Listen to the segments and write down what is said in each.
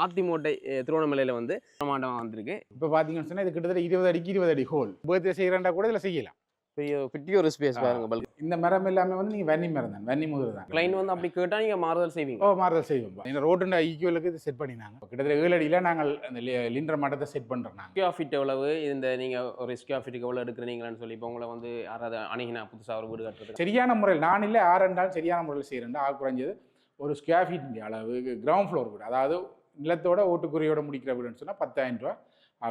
ஆத்திமோட்டை திருவண்ணாமலையில் வந்து பிரமாண்டமாக வந்திருக்கு. இப்போ பார்த்தீங்கன்னு சொன்னால் இது கிட்டத்தட்ட 20 அடிக்கு 20 அடி ஹோல். பர்த்டே செய்கிறண்டா கூட இதில் செய்யலாம். பெரிய ஒரு ஸ்பேஸ் பாருங்க. பல்க் இந்த மரம் எல்லாமே வந்து நீங்கள் வன்னி மரம் தான், வன்னி முதிர் தான். கிளைண்ட் வந்து அப்படி கேட்டால் நீங்கள் மாறுதல் செய்வீங்க? மாறுதல் செய்வோம். இந்த ரோட்டுண்ட ஈக்குவலுக்கு இது செட் பண்ணினாங்க. கிட்டத்தட்ட 7 அடியில் நாங்கள் அந்த லிண்டர் மட்டத்தை செட் பண்ணுறோம். நாங்கள் ஸ்கொயர் ஃபீட் எவ்வளவு, இந்த நீங்கள் ஒரு ஸ்கொயர் ஃபீட்டுக்கு எவ்வளோ எடுக்கிறீங்களான்னு சொல்லி இப்போ உங்களை வந்து யாராவது அணுகினா புதுசாக ஒரு வீடு கட்டுறது சரியான முறையில் நான் இல்லை ஆரண்டாலும் சரியான முறையில் செய்கிறேன். ஆக குறைஞ்சது ஒரு ஸ்கொயர் ஃபீட் அளவு கிரவுண்ட் ஃப்ளோர் வீடு, அதாவது நிலத்தோட ஓட்டுக்குறியோட முடிக்கிற வீடுன்னு சொன்னால் 10,000 ரூபா.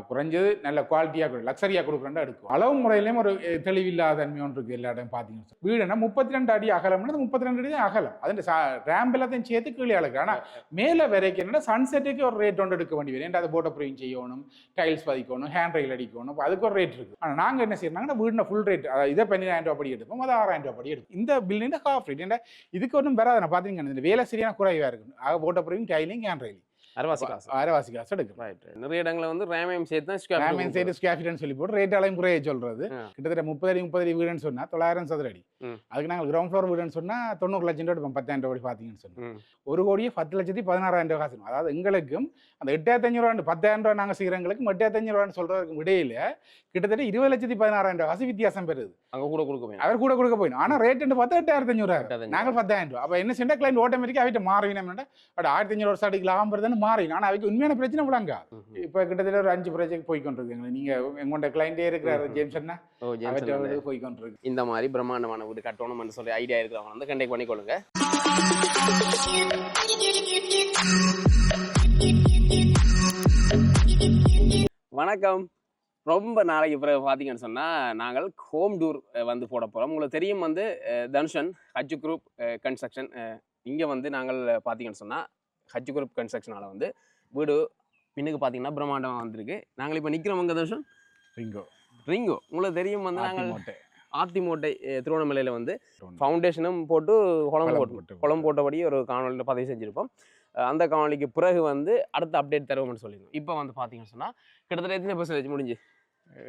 குறைஞ்சது நல்ல குவாலிட்டியாக லக்ஸரியாக கொடுக்குறேன்டா எடுக்கும். அளவு முறையிலையும் ஒரு தெளிவில்லாத தன்மை ஒன்று இருக்குது. எல்லா இடம் பார்த்தீங்கன்னா வீடுனா 32 அடி அகலம்னா 32 அடி தான் அகலம். அது ரேம்ப் எல்லாத்தையும் சேர்த்து கீழே அழகு. ஆனால் மேலே வரைக்கும் என்னன்னா சன்செட்டுக்கு ஒரு ரேட் ஒன்று எடுக்க வேண்டி வரும். அது போட்டோ ப்ரீவிங் செய்யணும், டைல்ஸ் பதிக்கணும், ஹேண்ட் ரயில் அடிக்கணும். அதுக்கு ஒரு ரேட் இருக்குது. ஆனால் நாங்கள் என்ன செய்யறாங்கன்னா வீடுனா ஃபுல் ரேட், அதாவது இதை 12,000 ரூபா படி எடுப்போம், அது 6,000 ரூபா படி எடுப்போம். இந்த பில்டிங் ஹாஃப் ரேட். ஏன்னா இதுக்கு ஒன்றும் வராது. நான் பார்த்தீங்கன்னா இந்த வேலை சரியான குறைவாக இருக்குது. ஆக போட்டோ ப்ரீவிங், டைலிங், ஹேண்ட் ரயில் அரைவாசி காசு எடுக்கும். நிறைய இடங்களை வந்து ரேமையும் சேர்த்து தான் ஸ்கொயர் ஃபீட்னு சொல்லி போட்டு ரேட் அளவும் குறைய சொல்றது. கிட்டத்தட்ட 30 அடி வீடுன்னு சொன்னா 900 சதுர அடி. அதுக்கு நாங்கள் கிரவுண்ட் ஃப்ளோர் வீடுன்னு சொன்னா 90 லட்சம் ரூபா எடுப்போம். 10,000 ரூபாய் பார்த்தீங்கன்னு சொன்னா 1,10,16,000 ரூபாய் காசு. அதாவது எங்களுக்கும் அந்த 8,500 ரூபா 10,000 ரூபாய் நாங்கள் செய்கிறவங்களுக்கும் 8,500 ரூபான்னு சொல்றதுக்கு இடையில கிட்டத்தட்ட 20,16,000 ரூபாய் காசு வித்தியாசம் பெறுது. அங்கே கூட கொடுக்க அவர் கூட கொடுக்க போயிடும். ஆனால் ரேட் பார்த்தா 8,500 ரூபாய், நாங்கள் 10,000 ரூபாய். அப்போ என்ன செய்ய கிளைண்ட் ஆட்டோமேட்டிக்காக அவிட்ட மாறினோம்னா 1,500 ஒரு சாடிக்கு லாபம் வருதுன்னு மாறிடும். ஆனால் அவைக்கு உண்மையான பிரச்சனை விளங்க. இப்போ கிட்டத்தட்ட ஒரு 5 ப்ராஜெக்ட் போய்கொண்டிருக்குங்க. நீங்க எங்கொண்ட கிளைண்டே இருக்கிறாரு ஜேம்சன்னா போய்கொண்டிருக்கு. இந்த மாதிரி பிரம்மாண்டமான வீடு கட்டணும்னு சொல்லி ஐடியா இருக்கிறவங்க வந்து கண்டெக்ட் பண்ணிக்கொள்ளுங்க. வணக்கம். ரொம்ப நாளைக்கு பிறகு பார்த்தீங்கன்னு சொன்னால் நாங்கள் ஹோம் டூர் வந்து போட போகிறோம். உங்களுக்கு தெரியும் வந்து தனுஷன் ஹஜ் குரூப் கன்ஸ்ட்ரக்ஷன். இங்கே வந்து நாங்கள் பார்த்தீங்கன்னு சொன்னால் ஹஜ் குரூப் கன்ஸ்ட்ரக்ஷனால் வந்து வீடு பின்னுக்கு பார்த்தீங்கன்னா பிரம்மாண்டமாக வந்திருக்கு. நாங்கள் இப்போ நிற்கிறவங்க தனுஷன் ரிங்கோ உங்களுக்கு தெரியும் வந்து நாங்கள் ஆத்திமோட்டை திருவண்ணாமலையில் வந்து ஃபவுண்டேஷனும் போட்டு குளம் போட்டபடி ஒரு காணொலியில் பதிவு செஞ்சுருப்போம். அந்த காணொலிக்கு பிறகு வந்து அடுத்த அப்டேட் தருவோம்னு சொல்லியிருந்தோம். இப்போ வந்து பார்த்தீங்கன்னு சொன்னால் கிட்டத்தட்ட எத்தனை % முடிஞ்சு?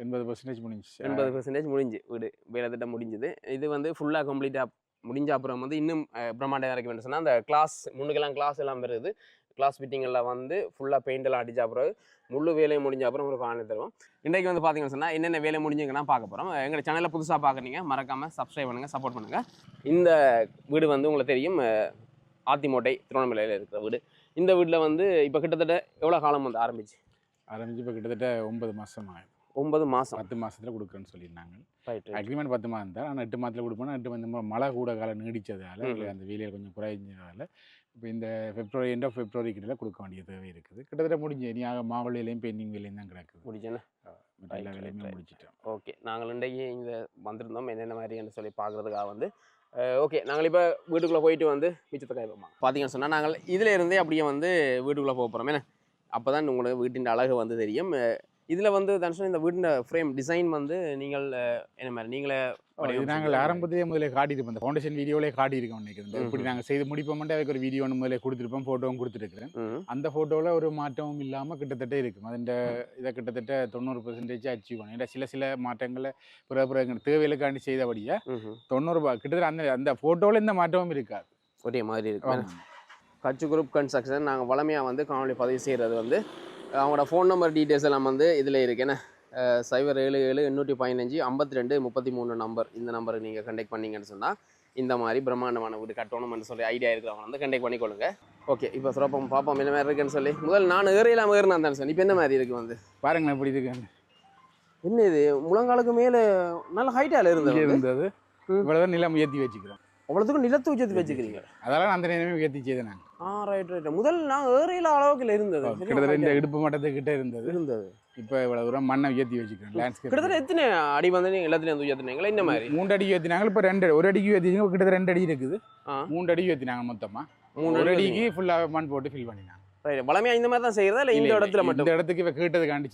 80% முடிஞ்சு. 80% முடிஞ்சு வீடு வேலை திட்டம் முடிஞ்சுது. இது வந்து ஃபுல்லாக கம்ப்ளீட்டாக முடிஞ்ச அப்புறம் வந்து இன்னும் பிரம்மாண்டம் இறக்க வேண்டும் சொன்னால் அந்த கிளாஸ் முன்னுக்கெல்லாம் கிளாஸ் எல்லாம் வருது. கிளாஸ் ஃபிட்டிங்கெல்லாம் வந்து ஃபுல்லாக பெயிண்டெல்லாம் அடித்த அப்புறம் முழு வேலையை முடிஞ்ச அப்புறம் ஒரு காணொலி தருவோம். இன்றைக்கு வந்து பார்த்தீங்கன்னு சொன்னால் என்னென்ன வேலை முடிஞ்சுங்கன்னா பார்க்க போகிறோம். எங்கள் சேனலில் புதுசாக பார்க்குறீங்க, மறக்காமல் சப்ஸ்கிரைப் பண்ணுங்கள், சப்போர்ட் பண்ணுங்கள். இந்த வீடு வந்து உங்களுக்கு தெரியும் ஆத்திமோட்டை திருவண்ணாமலையில் இருக்கிற வீடு. இந்த வீட்டில் வந்து இப்போ கிட்டத்தட்ட எவ்வளோ காலம் வந்து ஆரம்பிச்சு இப்போ கிட்டத்தட்ட 9 மாதம் ஆகும். 9 மாதம் 10 மாதத்தில் கொடுக்குறேன்னு சொல்லியிருந்தாங்க. அக்ரிமெண்ட் 10 மாதம் தான். ஆனால் 8 மாதத்தில் கொடுப்போம்னா 8 மாதம் மழை கூட காலம் நீடித்ததால் அந்த வேலையில் கொஞ்சம் குறைஞ்சதால் இப்போ இந்த ஃபெப்ரவரி எண்ட் ஆஃப் ஃபெப்ரவரி கிட்ட கொடுக்க வேண்டிய தேவை இருக்குது. கிட்டத்தட்ட முடிஞ்சு நீ மாவழியிலையும் பெயிண்டிங் வேலையும் தான் கிடக்குது. முடிஞ்சேன்னா எல்லா வேலையுமே முடிச்சிட்டோம். ஓகே, நாங்கள் இன்றைக்கு இங்கே வந்திருந்தோம் என்னென்ன மாதிரின்னு சொல்லி பார்க்குறதுக்காக வந்து. ஓகே, நாங்கள் இப்போ வீட்டுக்குள்ளே போயிட்டு வந்து மிச்சத்தை கைப்போம். பார்த்தீங்கன்னு சொன்னால் நாங்கள் இதில் இருந்தே அப்படியே வந்து வீட்டுக்குள்ளே போக போகிறோம். ஏன்னா அப்போ தான் உங்களுக்கு வீட்டின் அழகு வந்து தெரியும். இதில் வந்து தனுஷன் இந்த வீட்டின் ஃப்ரேம் டிசைன் வந்து நீங்கள் என்ன மாதிரி நீங்களே நாங்கள் ஆரம்பத்திலே முதலே காட்டியிருப்போம். இந்த ஃபவுண்டேஷன் வீடியோவிலே காட்டியிருக்கோம். நினைக்கிறேன் இப்படி நாங்கள் செய்து முடிப்போம்ட்டு அதுக்கு ஒரு வீடியோ ஒன்று முதலே கொடுத்துருப்போம், ஃபோட்டோவும் கொடுத்துருக்குறேன். அந்த ஃபோட்டோவில் ஒரு மாற்றமும் இல்லாமல் கிட்டத்தட்ட இருக்கும். அது இதை கிட்டத்தட்ட 90% அச்சீவ் பண்ணும். ஏன்னா சில மாற்றங்களை பிற தேவைகளுக்காண்டி செய்தபடியா 90 கிட்டத்தட்ட அந்த ஃபோட்டோவில் இந்த மாற்றமும் இருக்காது, ஒரே மாதிரி இருக்கும். ஹஜ் குரூப் கன்ஸ்ட்ரக்ஷன் நாங்கள் வளமையாக வந்து காணொலி பதிவு செய்கிறது வந்து அவங்களோட ஃபோன் நம்பர் டீட்டெயில்ஸ் எல்லாம் வந்து இதில் இருக்குன்னா 077-815-52-33 நம்பர். இந்த நம்பருக்கு நீங்கள் கண்டெக்ட் பண்ணிங்கன்னு சொன்னால் இந்த மாதிரி பிரம்மாண்டமான வீடு கட்டணும்னு சொல்லி ஐடியா இருக்கிறவங்க வந்து கண்டெக்ட் பண்ணிக்கொள்ளுங்க. ஓகே, இப்போ சிறப்பம் பார்ப்போம் என்ன மாதிரி இருக்குன்னு சொல்லி. முதல் நான் ஏறியெல்லாம் ஏறினா தான் சார். இப்போ என்ன மாதிரி இருக்குது வந்து பாருங்களேன் எப்படி இருக்கு. என்ன இது முழங்காலுக்கு மேலே நல்ல ஹைட்டால் இருந்தது. இவ்வளோதான் நிலம் ஏற்றி வச்சுக்கிறோம். அவ்வளோத்துக்கும் நிலத்து வச்சு வச்சுக்கிறீங்க. அதெல்லாம் அந்த நேரமே உயர்த்தி செய்தேன் நாங்கள். ரைட். முதல் நான் ஏரியில அளவுக்கு இருந்தது. கிட்டத்தட்ட இந்த இடுப்பு மட்டத்துக்கிட்ட இருந்தது. இப்போ இவ்வளவு தூரம் மண்ணை உயர்த்தி வச்சுக்கிறோம். லேண்ட்ஸ்கேப் கிட்டத்தட்ட எத்தனை அடி வந்து நீங்கள் எல்லாத்துலேயும் உயர்த்தினீங்களா? இந்த மாதிரி 3 அடி உயர்த்தினாங்க. இப்போ 1 அடிக்கு உயர்த்திங்க. கிட்டத்தட்ட 2 அடி இருக்குது. 3 அடி உயர்த்தினாங்க மொத்தமாக. 1 அடிக்கு ஃபுல்லாக மண் போட்டு ஃபில் பண்ணினாங்க. ரைட். வளமையாக இந்த மாதிரி தான் செய்கிறதா இல்லை இந்த இடத்துல மட்டும்? இந்த இடத்துக்கு இப்போ கேட்டதுக்காண்டி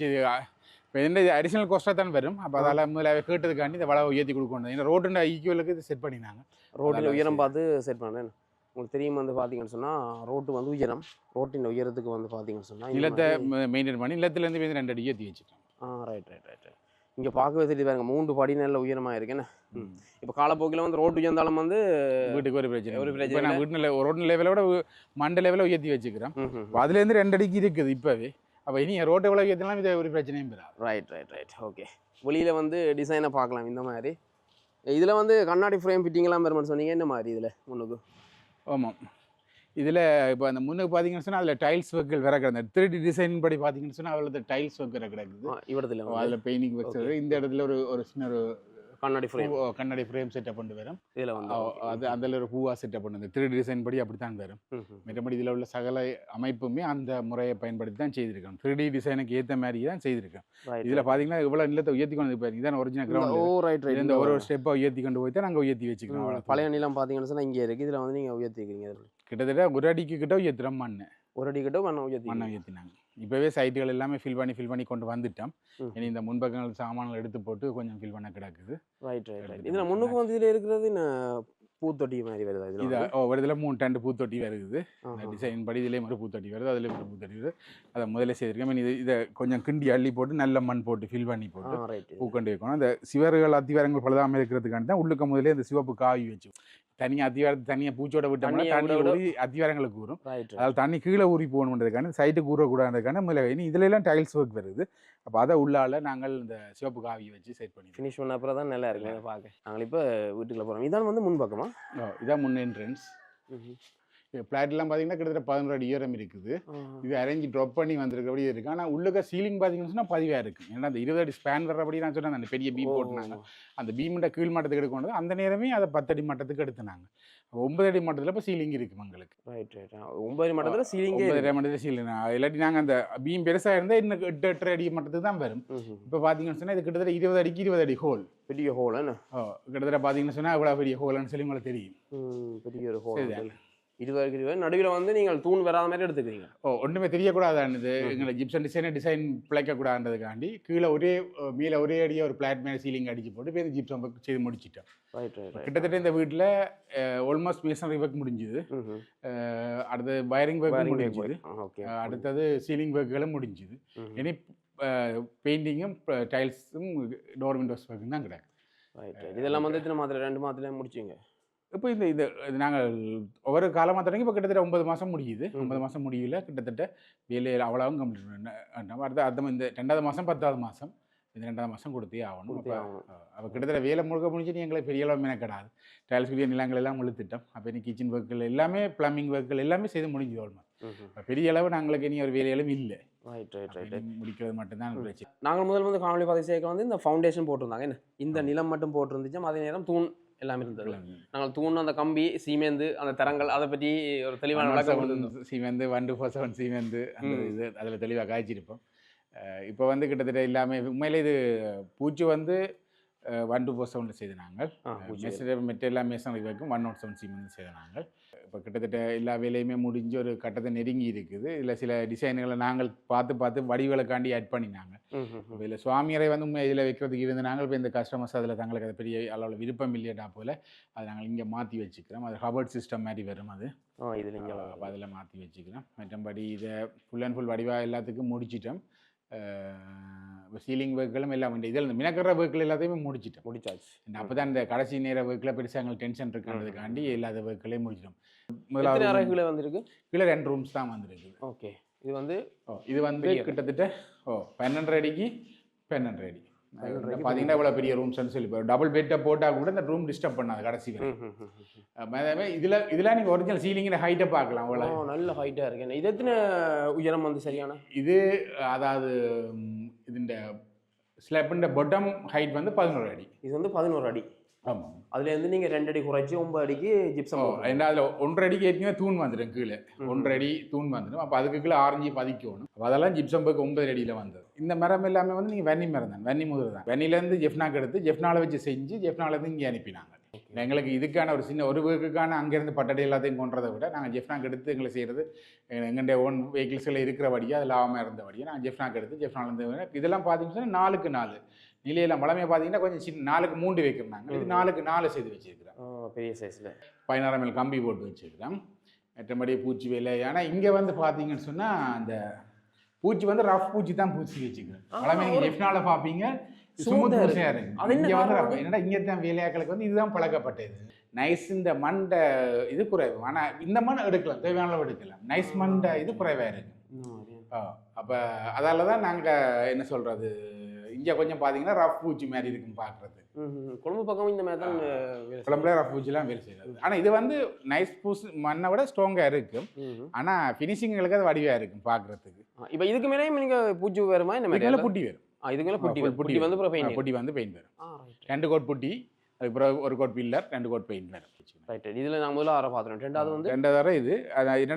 இப்போ இந்த அடிஷனல் காஸ்ட்டாக தான் வரும். அப்போ அதால் முதல்ல கேட்டதுக்காண்டி இந்த வளவை உயர்த்தி கொடுக்கணும். இந்த ரோட்டுன்ற ஈக்குவலுக்கு இது செட் பண்ணினாங்க. ரோட்டில் உயரம் பார்த்து செட் பண்ணேன். உங்களுக்கு தெரியும் வந்து பார்த்தீங்கன்னு சொன்னால் ரோட்டு வந்து உயரம், ரோட்டின் உயரத்துக்கு வந்து பார்த்தீங்கன்னு சொன்னால் நிலத்தை மெயின்டைன் பண்ணி நிலத்துலேருந்து 2 அடி ஏற்றி வச்சுட்டோம். ரைட். இங்கே பார்க்கவே தெரியுது பாருங்க 3 படி நல்ல உயரமாக இருக்குன்னு. இப்போ காலப்போக்கில் வந்து ரோட்டு உயர்ந்தாலும் வந்து வீட்டுக்கு ஒரு பிரச்சனை ஒரு இப்போ பிரச்சனை நான் வீட்டு ரோட்டு லெவலோட மண்ட லெவலில் உயர்த்தி வச்சுக்கிறேன். ம். அதுலேருந்து 2 அடிக்கு இருக்குது இப்போவே. அப்போ இனி ரோட்டை எவ்வளோ உயர்த்தினாலும் இது ஒரு பிரச்சனையும் பெறாது. Right okay. வெளியில் வந்து டிசைனை பார்க்கலாம் இந்த மாதிரி. இதில் வந்து கண்ணாடி ஃப்ரேம் ஃபிட்டிங்லாம் பெருமாள் சொன்னீங்க, என்ன மாதிரி இதில் முன்னுக்கு? ஆமாம், இதில் இப்போ அந்த முன்னுக்கு பார்த்தீங்கன்னு சொன்னால் அதில் டைல்ஸ் ஒர்க்குகள் வேற கிடந்தது. 3D டிசைன் படி பார்த்தீங்கன்னு சொன்னால் அதில் டைல்ஸ் ஒர்க் வேற கிடக்குது. இவரத்தில் அதில் பெயிண்டிங் வச்சது. இந்த இடத்துல ஒரு சின்ன ஒரு கண்ணாடி ஃப்ரேம் கண்ணாடி ஃப்ரேம் செட்டப் பண்ணி வரும். இதில் வந்து அது அதில் ஒரு பூவா செட்டப் பண்ணுது. 3D டிசைன் படி அப்படி தான் வரும். மற்றபடி இதில் உள்ள சகல அமைப்புமே அந்த முறையை பயன்படுத்தி தான் செய்திருக்கோம். 3D டிசைனுக்கு ஏற்ற மாதிரி தான் செய்திருக்கோம். இதில் பார்த்தீங்கன்னா இவ்வளோ நிலத்தை உயர்த்தி கொண்டு போய் இதான் ஒரிஜினல் கிரவுண்ட். இந்த ஒரு ஸ்டெப்பாக உயர்த்தி கொண்டு போய் தான் நாங்கள் உயர்த்தி வச்சுக்கிறோம். பழைய நிலம் பார்த்தீங்கன்னு சொன்னால் இங்கே இருக்குது. இதில் வந்து நீங்கள் உயர்த்திக்கிறீங்க. கிட்டத்தட்ட ஒரு அடிக்கு கிட்ட உயர்த்துறோம். ஒரு அடி கிட்ட மண்ணை உயர்த்தினாங்க. இப்போவே சைட்டுகள் எல்லாமே ஃபில் பண்ணி கொண்டு வந்துட்டோம். இனி இந்த முன்பக்கங்கள் சாமான்கள் எடுத்து போட்டு கொஞ்சம் ஃபில் பண்ண கிடக்குது. ரைட் இதில் முன்னுக்கு வந்து இதில் இருக்கிறது பூத்தொட்டி மாதிரி வருது. இது ஒரு இதில் 3 டண்டு பூத்தொட்டி வருது. டிசைன் படி இதுலேயும் ஒரு பூத்தொட்டி வருது, அதுலேயும் ஒரு பூத்தொட்டி வருது. அதை முதல்ல செய்திருக்கேன். இதை கொஞ்சம் கிண்டி அள்ளி போட்டு நல்ல மண் போட்டு ஃபில் பண்ணி போட்டு பூக்கண்டு வைக்கணும். அந்த சிவர்கள் அத்திவாரங்கள் பழுதாமல் இருக்கிறதுக்காண்டி தான் உள்ளுக்க முதலே இந்த சிவப்பு காவி வச்சு தனியாக அத்திவாரத்தை தனியாக பூச்சோட விட்டோம்னா தண்ணி ஊறி அத்திவாரங்களுக்கு ஊறும். அதாவது தண்ணி கீழே ஊறி போகணுன்றதுக்கான சைட்டுக்கு ஊறக்கூடாதுக்கான முதல்ல இனி இதுலாம் டைல்ஸ் ஒர்க் வருது. அப்போ அதை உள்ளால நாங்கள் இந்த சிவப்பு காவியை வச்சு செட் பண்ணி ஃபினிஷ் பண்ண அப்புறம் தான் நல்லா இருக்கு பார்க்க. நாங்கள் இப்போ வீட்டுக்குள்ள போகிறோம். இதான் வந்து முன்பக்கமா? இதான் முன் என்ட்ரன்ஸ். பிளாட்லாம் பார்த்தீங்கன்னா கிட்டத்தட்ட 11 அடி உயரம் இருக்குது. இது அரேஞ்ச் ட்ராப் பண்ணி வந்திருக்கபடி இருக்குது. ஆனால் உள்ளுக்க சீலிங் பார்த்தீங்கன்னு சொன்னால் பதிவாக இருக்குது. ஏன்னா அந்த 20 அடி ஸ்பேன் வர்றபடி நான் சொன்னேன். அந்த பெரிய பீம் போட்டுனாங்க. அந்த பீமுண்ட கீழ் மட்டத்துக்கு எடுக்கணும். அந்த நேரமே அதை 10 அடி மட்டத்துக்கு எடுத்துனாங்க. 9 அடி மட்டத்தில் இப்போ சீலிங் இருக்குது எங்களுக்கு. ரைட் 9 அடி மட்டத்தில் சீலிங். 9 அடி மட்டத்தில் சீலிங். இல்லாட்டி நாங்கள் அந்த பீம் பெருசாக இருந்தால் இன்னும் 8 அடி மட்டத்துக்கு தான் வரும். இப்போ பார்த்தீங்கன்னு சொன்னால் இது கிட்டத்தட்ட 20 அடிக்கு 20 அடி ஹோல். பெரிய ஹோல். கிட்டத்தட்ட பார்த்தீங்கன்னு சொன்னால் இவ்வளோ பெரிய ஹோல்னு சொல்லி உங்களுக்கு தெரியும். பெரிய ஒரு ஹோல். 20 நடுவில் வந்து நீங்கள் தூண் வராத மாதிரி எடுத்துக்கிறீங்க. ஒன்றுமே தெரியக்கூடாதானது. எங்களை ஜிப்சன் டிசைன் பிழைக்கக்கூடாதுன்றதுக்காண்டி கீழே மேலே ஒரே அடியாக ஒரு பிளாட் மேலே சீலிங் அடிச்சு போட்டு இப்போ இந்த ஜிப்சன் செய்து முடிச்சிட்டோம். கிட்டத்தட்ட இந்த வீட்டில் ஆல்மோஸ்ட் மேசனரி ஒர்க் முடிஞ்சுது. அடுத்தது வயரிங் ஒர்க் முடிஞ்சுது. அடுத்தது சீலிங் ஒர்க்குகளும் முடிஞ்சுது. இனி பெயிண்டிங்கும் டைல்ஸும் டோர் விண்டோஸ் ஒர்க்கும் தான் கிடையாது. இதெல்லாம் வந்து எத்தனை மாதத்தில் 2 மாதத்துல முடிச்சிங்க? இப்போ இது நாங்கள் ஒவ்வொரு காலமாக தொடங்கி இப்போ கிட்டத்தட்ட 9 மாதம் முடியுது. 9 மாதம் முடியல கிட்டத்தட்ட வேலையில் அவ்வளவும் கம்ப்ளீட் பண்ணேன். அடுத்த இந்த 2வது மாதம் 10வது மாதம் இந்த 2வது மாதம் கொடுத்தே ஆகணும். அப்போ கிட்டத்தட்ட வேலை முழுக்க முடிஞ்சுட்டு எங்களுக்கு பெரிய அளவு மெனக்கடாது. டைல்ஸ் கிளியர் நிலங்கள் எல்லாம் இழுத்துட்டோம். அப்போ இனி கிச்சன் ஒர்க்குகள் எல்லாமே பிளம்பிங் ஒர்க்குகள் எல்லாமே செய்து முடிஞ்சு ஆல்மோஸ்ட். பெரிய அளவு நாங்களுக்கு இனி ஒரு வேலைகளும் இல்லை. முடிக்கிறது மட்டும்தான் பிரச்சனை. நாங்கள் முதல் காணொலி பதிவு செய்ய வந்து இந்த ஃபவுண்டேஷன் போட்டிருந்தாங்க. என்ன இந்த நிலம் மட்டும் போட்டிருந்துச்சு. அதே நேரம் தூண் எல்லாமே இருந்தது. நாங்கள் தூண், அந்த கம்பி, சீமேந்து, அந்த தரங்கள் அதை பற்றி ஒரு தெளிவான விளக்கம். சீமேந்து 147 சீமேந்து அந்த இது அதில் தெளிவாக காய்ச்சிருப்போம். இப்போ வந்து கிட்டத்தட்ட எல்லாமே உண்மையிலே இது பூச்சி வந்து 147 செய்து நாங்கள். மெட்ட எல்லா மேசனரி வரைக்கும் 107 சீமேந்து செய்த நாங்கள். இப்போ கிட்டத்தட்ட எல்லா வேலையுமே முடிஞ்சு ஒரு கட்டத்தை நெருங்கி இருக்குது. இதில் சில டிசைன்களை நாங்கள் பார்த்து வடிவுகளுக்காண்டி ஆட் பண்ணினாங்க. இதில் சுவாமியரை வந்து உண்மை இதில் வைக்கிறதுக்கு இருந்து நாங்கள் இப்போ இந்த கஸ்டமர்ஸ் அதில் தங்களுக்கு அதை பெரிய அளவில் விருப்பம் இல்லையா போல் அதை நாங்கள் இங்கே மாற்றி வச்சுக்கிறோம். அது ஹபர்ட் சிஸ்டம் மாதிரி வரும். அது இதில் இங்கே அதில் மாற்றி வச்சுக்கிறோம். மற்றபடி இதை ஃபுல் அண்ட் ஃபுல் வடிவாக எல்லாத்துக்கும் முடிச்சிட்டோம். சீலிங் ஒர்க்குகளும் எல்லாம் உண்டு. இதில் இந்த மினக்கற ஒர்க்குகள் எல்லாத்தையுமே முடிச்சாச்சு. அப்போ தான் இந்த கடைசி நேர ஒர்க்கில் பெருசாக எங்களுக்கு டென்ஷன் இருக்கிறதுக்காண்டி எல்லா ஒர்க்குகளையும் முடிச்சிட்டோம். முதலாவது அறைகளை வந்திருக்கு. கீழே 2 ரூம்ஸ் தான் வந்திருக்கு. ஓகே. இது வந்து கிட்டத்தட்ட 12 அடிக்கு 12 அடி பார்த்தீங்கன்னா இவ்வளோ பெரிய ரூம்ஸ்ன்னு சொல்லி டபுள் பெட்டை போட்டால் கூட இந்த ரூம் டிஸ்டர்ப் பண்ணாது கடைசி வரை. இதில் நீங்கள் ஒரிஜினல் சீலிங்கில் ஹைட்டை பார்க்கலாம். அவ்வளோ நல்ல ஹைட்டாக இருக்கு. இது எத்தனை உயரம் வந்து சரியான இது? அதாவது இதுண்ட ஸ்லாப்பின் பாட்டம் ஹைட் வந்து 11 அடி. இது வந்து 11 அடி. ஆமாம். அதுலேருந்து நீங்கள் 2 அடி குறைச்சி 9 அடிக்கு ஜிப்சம். ஏன்னா அதில் 1.5 அடிக்கு ஏற்கனவே தூண் வந்துடும். கீழே 1.5 அடி தூண் வந்துடும். அப்போ அதுக்கு கீழே ஆரஞ்சு பதிக்கணும். அப்போ அதெல்லாம் ஜிப்சம் போக்கு 9 அடியில் வந்தது. இந்த மரம் எல்லாமே வந்து நீங்கள் வெண்ணி மரம் தான். வெண்ணி முதல் தான். வெண்ணிலேருந்து ஜெஃப்னாக்கு எடுத்து ஜெஃப்னால வச்சு செஞ்சு ஜெஃப்னாலேருந்து இங்கே அனுப்பினாங்க. எங்களுக்கு இதுக்கான ஒரு சின்ன ஒரு வீக்குக்கான அங்கேருந்து பட்டடை எல்லாத்தையும் கொண்டதை விட நாங்கள் ஜெஃப்னாக்கு எடுத்து எங்களை செய்கிறது எங்களுடைய ஓன் வெஹிக்கிள்ஸில் இருக்கிறபடியாக அது லாபமாக இருந்தபடியாக நாங்கள் ஜெஃப்னாக்கு எடுத்து ஜெஃப்னாலேருந்து இதெல்லாம் பார்த்தீங்கன்னா 4க்கு 4 நிலையெல்லாம் பழமையாக பார்த்தீங்கன்னா கொஞ்சம் சின்ன 4க்கு 3 வைக்கிறாங்க. இது 4க்கு 4 செய்து வச்சுருக்கிறோம். பெரிய சைஸில் 16 ml கம்பி போட்டு வச்சுருக்கிறோம். மற்றபடி பூச்சி வேலை. ஆனால் இங்கே வந்து பார்த்தீங்கன்னு சொன்னால் அந்த பூச்சி வந்து ரஃப் பூச்சி தான் பூச்சி வச்சுக்கிறேன். பழமே நீங்கள் லெஃப்ட்னால பார்ப்பீங்க சுமூத் பூசியாக இருக்கு. இங்கே வந்து என்னடா இங்கே தான் வேலையாக்களுக்கு வந்து இதுதான் பழக்கப்பட்டது. நைஸ் இந்த மண்டை இது குறைவு, ஆனால் இந்த மண் எடுக்கலாம், தேவையான எடுக்கலாம். நைஸ் மண்டை இது குறைவாக இருக்கு. அப்போ அதால தான் நாங்கள் என்ன சொல்கிறது, இங்கே கொஞ்சம் பார்த்தீங்கன்னா ரஃப் பூச்சி மாதிரி இருக்குன்னு பார்க்குறது. கொழும்பு பக்கம் இந்த மாதிரி தான் குழம்புல ரஃப் பூச்சிலாம் வேலை செய்யாது. ஆனால் இது வந்து நைஸ் பூஸ் மண்ணை விட ஸ்ட்ராங்காக இருக்கும். ஆனால் ஃபினிஷிங்களுக்கு அது வடிவாக இருக்கும் பார்க்குறதுக்கு. இப்போ இதுக்கு மேலேயும் நீங்கள் பூச்சி வருமா? இந்த மாதிரி புட்டி வரும். இதுக்கு மேலே புட்டி வந்து புட்டி வந்து பெயிண்ட் வரும். 2 கோட் புட்டி, அதுக்கப்புறம் 1 கோட் பில்லர், 2 கோட் பெயிண்ட் வரும். ரைட். இதில் நான் முதல்ல அரை பார்த்துறேன். ரெண்டாவது அறை இது.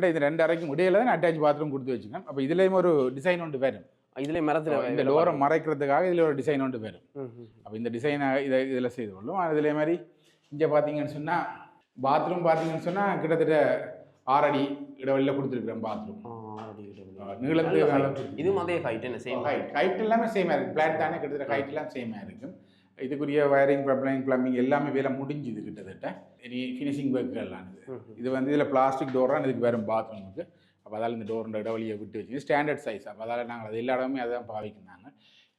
இது 2 அறைக்கும் இடையில தான் அட்டாச் பாத்ரூம் கொடுத்து வச்சுக்கேன். அப்போ இதுலேயும் ஒரு டிசைன் ஒன்று வரும். இதுலேயே மரத்தில் இந்த டோரை மறைக்கிறதுக்காக இதில் ஒரு டிசைன் ஒன்று வரும். அப்போ இந்த டிசைனை இதில் செய்து கொள்ளும். அதிலே மாதிரி இங்கே பார்த்தீங்கன்னு சொன்னால் பாத்ரூம் பார்த்தீங்கன்னு சொன்னால் கிட்டத்தட்ட 6 அடி இடைவெளியில் கொடுத்துருக்குறேன் பாத்ரூம். நீளத்துக்கு இதுவும் அதே ஹைட் என்ன சேம் ஹைட் எல்லாமே சேமாக இருக்குது. பிளாட் தானே, கிட்டத்தட்ட ஹைட் எல்லாம் சேமாக இருக்கும். இதுக்குரிய வயரிங் ப்ளம்பிங் எல்லாமே வேலை முடிஞ்சுது கிட்டத்தட்ட. இனி ஃபினிஷிங் ஒர்க் எல்லாம் இது வந்து இதில் பிளாஸ்டிக் டோராக இதுக்கு வரும் பாத்ரூமுக்கு. அப்போ அதால் இந்த டோரோட இடைவெளியை விட்டு வச்சு ஸ்டாண்டர்ட் சைஸ். அப்போ அதால் நாங்கள் அது எல்லா இடமே அதை தான் பாவிக்கிறாங்க.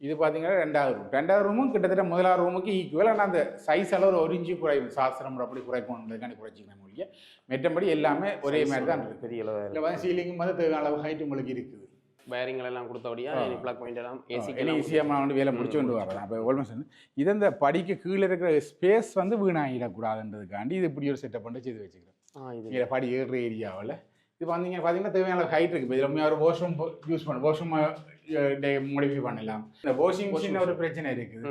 இது பார்த்தீங்கன்னா 2வது ரூம். 2வது ரூமும் கிட்டத்தட்ட 1வது ரூமுக்கு ஈக்குவல். ஆனால் அந்த சைஸ் அளவு ஒரு இன்ச்சு குறையும். சாஸ்திரம் அப்படி குறைக்கணுன்றதுக்காண்டி குறைச்சிக்கணும் மொழியை. மெட்டபடி எல்லாமே ஒரே மாதிரி தான் இருக்குது. பெரிய அளவு இல்லை வந்து சீலிங்கும் வந்து தேவையான அளவு ஹைட் உங்களுக்கு இருக்குது. வயரிங்கள் எல்லாம் கொடுத்தபடியா ப்ளக் பாயிண்ட் எல்லாம் ஈஸியாக வந்து வேலை முடிச்சு கொண்டு வரலாம். அப்போ ஆல்மோஸ்ட் இது இந்த படிக்கு கீழே இருக்கிற ஸ்பேஸ் வந்து வீணாகிடக்கூடாதுன்றதுக்காண்டி இது இப்படி ஒரு செட்டப் பண்ணி செய்து வச்சுக்கிறோம். இதில் படி ஏறுற ஏரியாவில் இது பார்த்தீங்கன்னா தேவையான தேவையான ஹைட் இருக்குது. இப்போ இதில் ஒரு வாஷ்ரூம் யூஸ் பண்ண வாஷ்ரூம் மாடிஃபை பண்ணலாம். இந்த வாஷிங் மிஷின் ஒரு பிரச்சனை இருக்குது.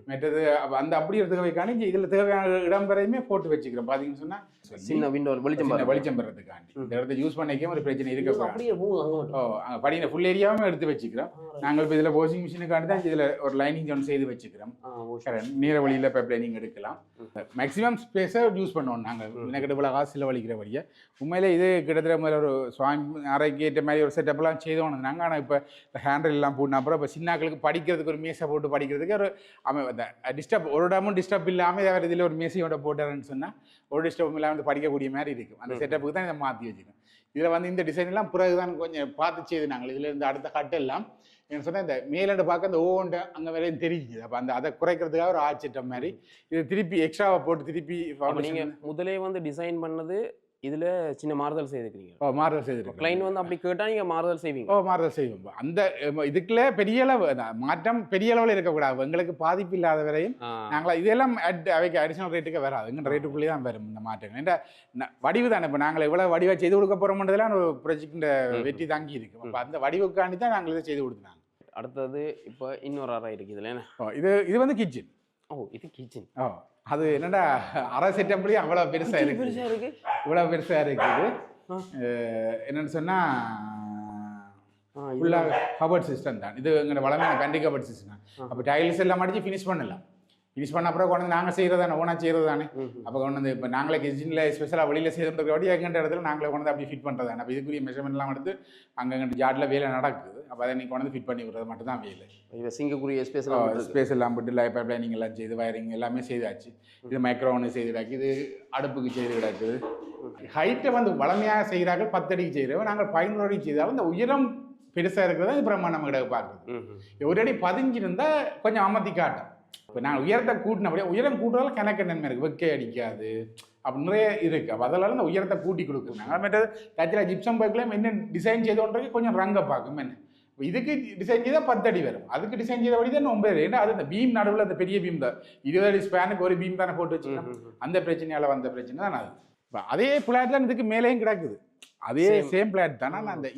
மற்றது அந்த அப்படி எடுத்துக்காண்டி இதில் தேவையான இடம் வரையுமே போட்டு வச்சுக்கிறோம். பார்த்தீங்கன்னு சொன்னால் சின்ன விண்டோ வெளிச்சம் பெறதுக்காண்டி இந்த இடத்த யூஸ் பண்ணிக்கே ஒரு பிரச்சனை இருக்கக்கூடாது. அங்கே படிக்கிற ஃபுல் ஏரியாவும் எடுத்து வச்சுக்கிறோம். நாங்கள் இப்போ இதில் வாஷிங் மிஷினுக்காண்டி தான் இதில் ஒரு லைனிங் ஒன்று செய்து வச்சுக்கிறோம். நீர வழியில் பைப் லைனிங் எடுக்கலாம். மேக்ஸிமம் ஸ்பேஸை யூஸ் பண்ணுவோம் நாங்கள். எனக்கு இவ்வளோ காசு செலவழிக்கிற வழியை உண்மையிலே இது கிட்டத்தட்ட ஒரு சுவாமி அறைக்கு ஏற்ற மாதிரி ஒரு செட்டப்லாம் செய்தோம் நாங்கள். ஆனால் இப்போ ஹேண்டில் எல்லாம் போடணும். அப்புறம் இப்போ சின்னாக்களுக்கு படிக்கிறதுக்கு ஒரு மேசை போட்டு படிக்கிறதுக்கு ஒரு டிஸ்டர்ப் ஒரு இடமும் டிஸ்டர்ப் இல்லாமல் வேறு இதில் ஒரு மேசையோட போட்டாருன்னு சொன்னால் ஒரு டிஸ்டர்பும் இல்லாமல் படிக்கக்கூடிய மாதிரி இருக்கும். அந்த செட்டப்புக்கு தான் இதை மாற்றி வச்சுக்கோம். இதில் வந்து இந்த டிசைன் எல்லாம் பிறகு தான் கொஞ்சம் பார்த்து செய்து நாங்கள். இதில் இருந்து அடுத்த கட்டெல்லாம் என்ன சொன்னால் இந்த மேலண்டு பார்க்க அந்த ஓவன்ட்டு அங்கே வரையும் தெரியுது. அப்போ அந்த அதை குறைக்கிறதுக்காக ஒரு ஆச்சிட்டம் மாதிரி இது திருப்பி எக்ஸ்ட்ராவை போட்டு திருப்பி நீங்கள் முதலே வந்து டிசைன் பண்ணது இதில் சின்ன மாறுதல் செய்திருக்கீங்க. மாறுதல் செய்திருக்கோம். கிளைண்ட் வந்து அப்படி கேட்டால் நீங்கள் மாறுதல் செய்வீங்க? மாறுதல் செய்வோம். அந்த இதுக்குள்ள பெரிய அளவு மாற்றம் பெரிய அளவில் இருக்கக்கூடாது. எங்களுக்கு பாதிப்பு இல்லாத வரையும் நாங்களா இதெல்லாம் அவைக்கு அடிஷனல் ரேட்டுக்கு வராது. எங்கள் ரேட்டுக்குள்ளேயே தான் வரும் இந்த மாற்றங்கள். ஏன்னா வடிவு தானே. இப்போ நாங்கள் எவ்வளோ வடிவாக செய்து கொடுக்க போகிறோம்ன்றதுலாம் ஒரு ப்ரொஜெக்ட் வெற்றி தாங்கி இருக்கு. அப்போ அந்த வடிவுக்காண்டி தான் நாங்கள் இதை செய்து கொடுத்தாங்க. அடுத்தது இப்போ இன்னொரு அறை இருக்குது இதில் என்ன? இது வந்து கிச்சன். இது கிச்சன். அது என்னடா அரை செட்டப்லேயும் அவ்வளோ பெருசாக இருக்குது. இவ்வளோ பெருசாக இருக்குது. என்னென்னு சொன்னால் ஃபுல்லாக கபர்ட் சிஸ்டம் தான். இது எங்களோட வளமையான பேண்டி கபர்ட் சிஸ்டம் தான். அப்போ டைல்ஸ் எல்லாம் அடித்து ஃபினிஷ் பண்ணலாம். ஃபினிஷ் பண்ண அப்புறம் கொண்டு நாங்கள் செய்கிறது தானே, ஓனாக செய்கிறது தானே. அப்போ கொண்டு வந்து இப்போ நாங்களே கிச்சனில் ஸ்பெஷலாக வெளியில் செய்கிறதுக்கு எங்கள்கிட்ட இடத்துல நாங்களே கொண்டு வந்து அப்படி ஃபிட் பண்ணுறது தானே. அப்போ இதுக்குரிய மெஷர்மெண்ட்லாம் எடுத்து அங்கே எங்கள் ஜார்டில் வேலை நடக்குது. அப்போ அதை நீங்கள் கொண்டு வந்து ஃபிட் பண்ணி விடுறது மட்டும் தான் வேலை. இப்போ சிங்கக்குரிய ஸ்பேஸ் எல்லாம் போட்டு பைப் லைனிங் எல்லாம் செய்து வயரிங் எல்லாமே செய்தாச்சு. இது மைக்ரோவனு செய்துடாக்கி, இது அடுப்புக்கு செய்து கிடாக்குது. ஹைட்டை வந்து வளமையாக செய்கிறார்கள் 10 அடிக்கு செய்கிறோம். நாங்கள் 11 அடிக்கு செய்தாலும் இந்த உயரம் பெருசாக இருக்கிறதா இது பிரம்மாண்டம் கிட்ட பார்க்குறது. ஒரு அடி 15 இருந்தால் கொஞ்சம் அமர்த்தி காட்டும். இப்போ நாங்கள் உயரத்தை கூட்டினபடியே உயரம் கூட்டுறதால கணக்கு நன்மை இருக்குது. வெக்கை அடிக்காது, அப்படி நிறைய இருக்குது. அப்போ அதனால இந்த உயரத்தை கூட்டி கொடுக்குறாங்க. அது மற்றது தச்சில் ஜிப்சம் பைப்லேயும் என்ன டிசைன் செய்தோன்றது கொஞ்சம் ரங்க பார்க்கும். என்ன இப்போ இதுக்கு டிசைன் செய்தால் 10 அடி வரும், அதுக்கு டிசைன் செய்தபடி தான் 9 அடி. ஏன்னா அது இந்த பீம் நடுவில் அந்த பெரிய பீம் தான் 20 அடி ஸ்பேனுக்கு ஒரு பீம் தானே போட்டு வச்சுக்கலாம். அந்த பிரச்சனையால் வந்த பிரச்சனை தான் அது. இப்போ அதே பிளாட் தான் இதுக்கு மேலேயும் கிடக்குது. அதே சேம் பிளாட் தானே. அந்த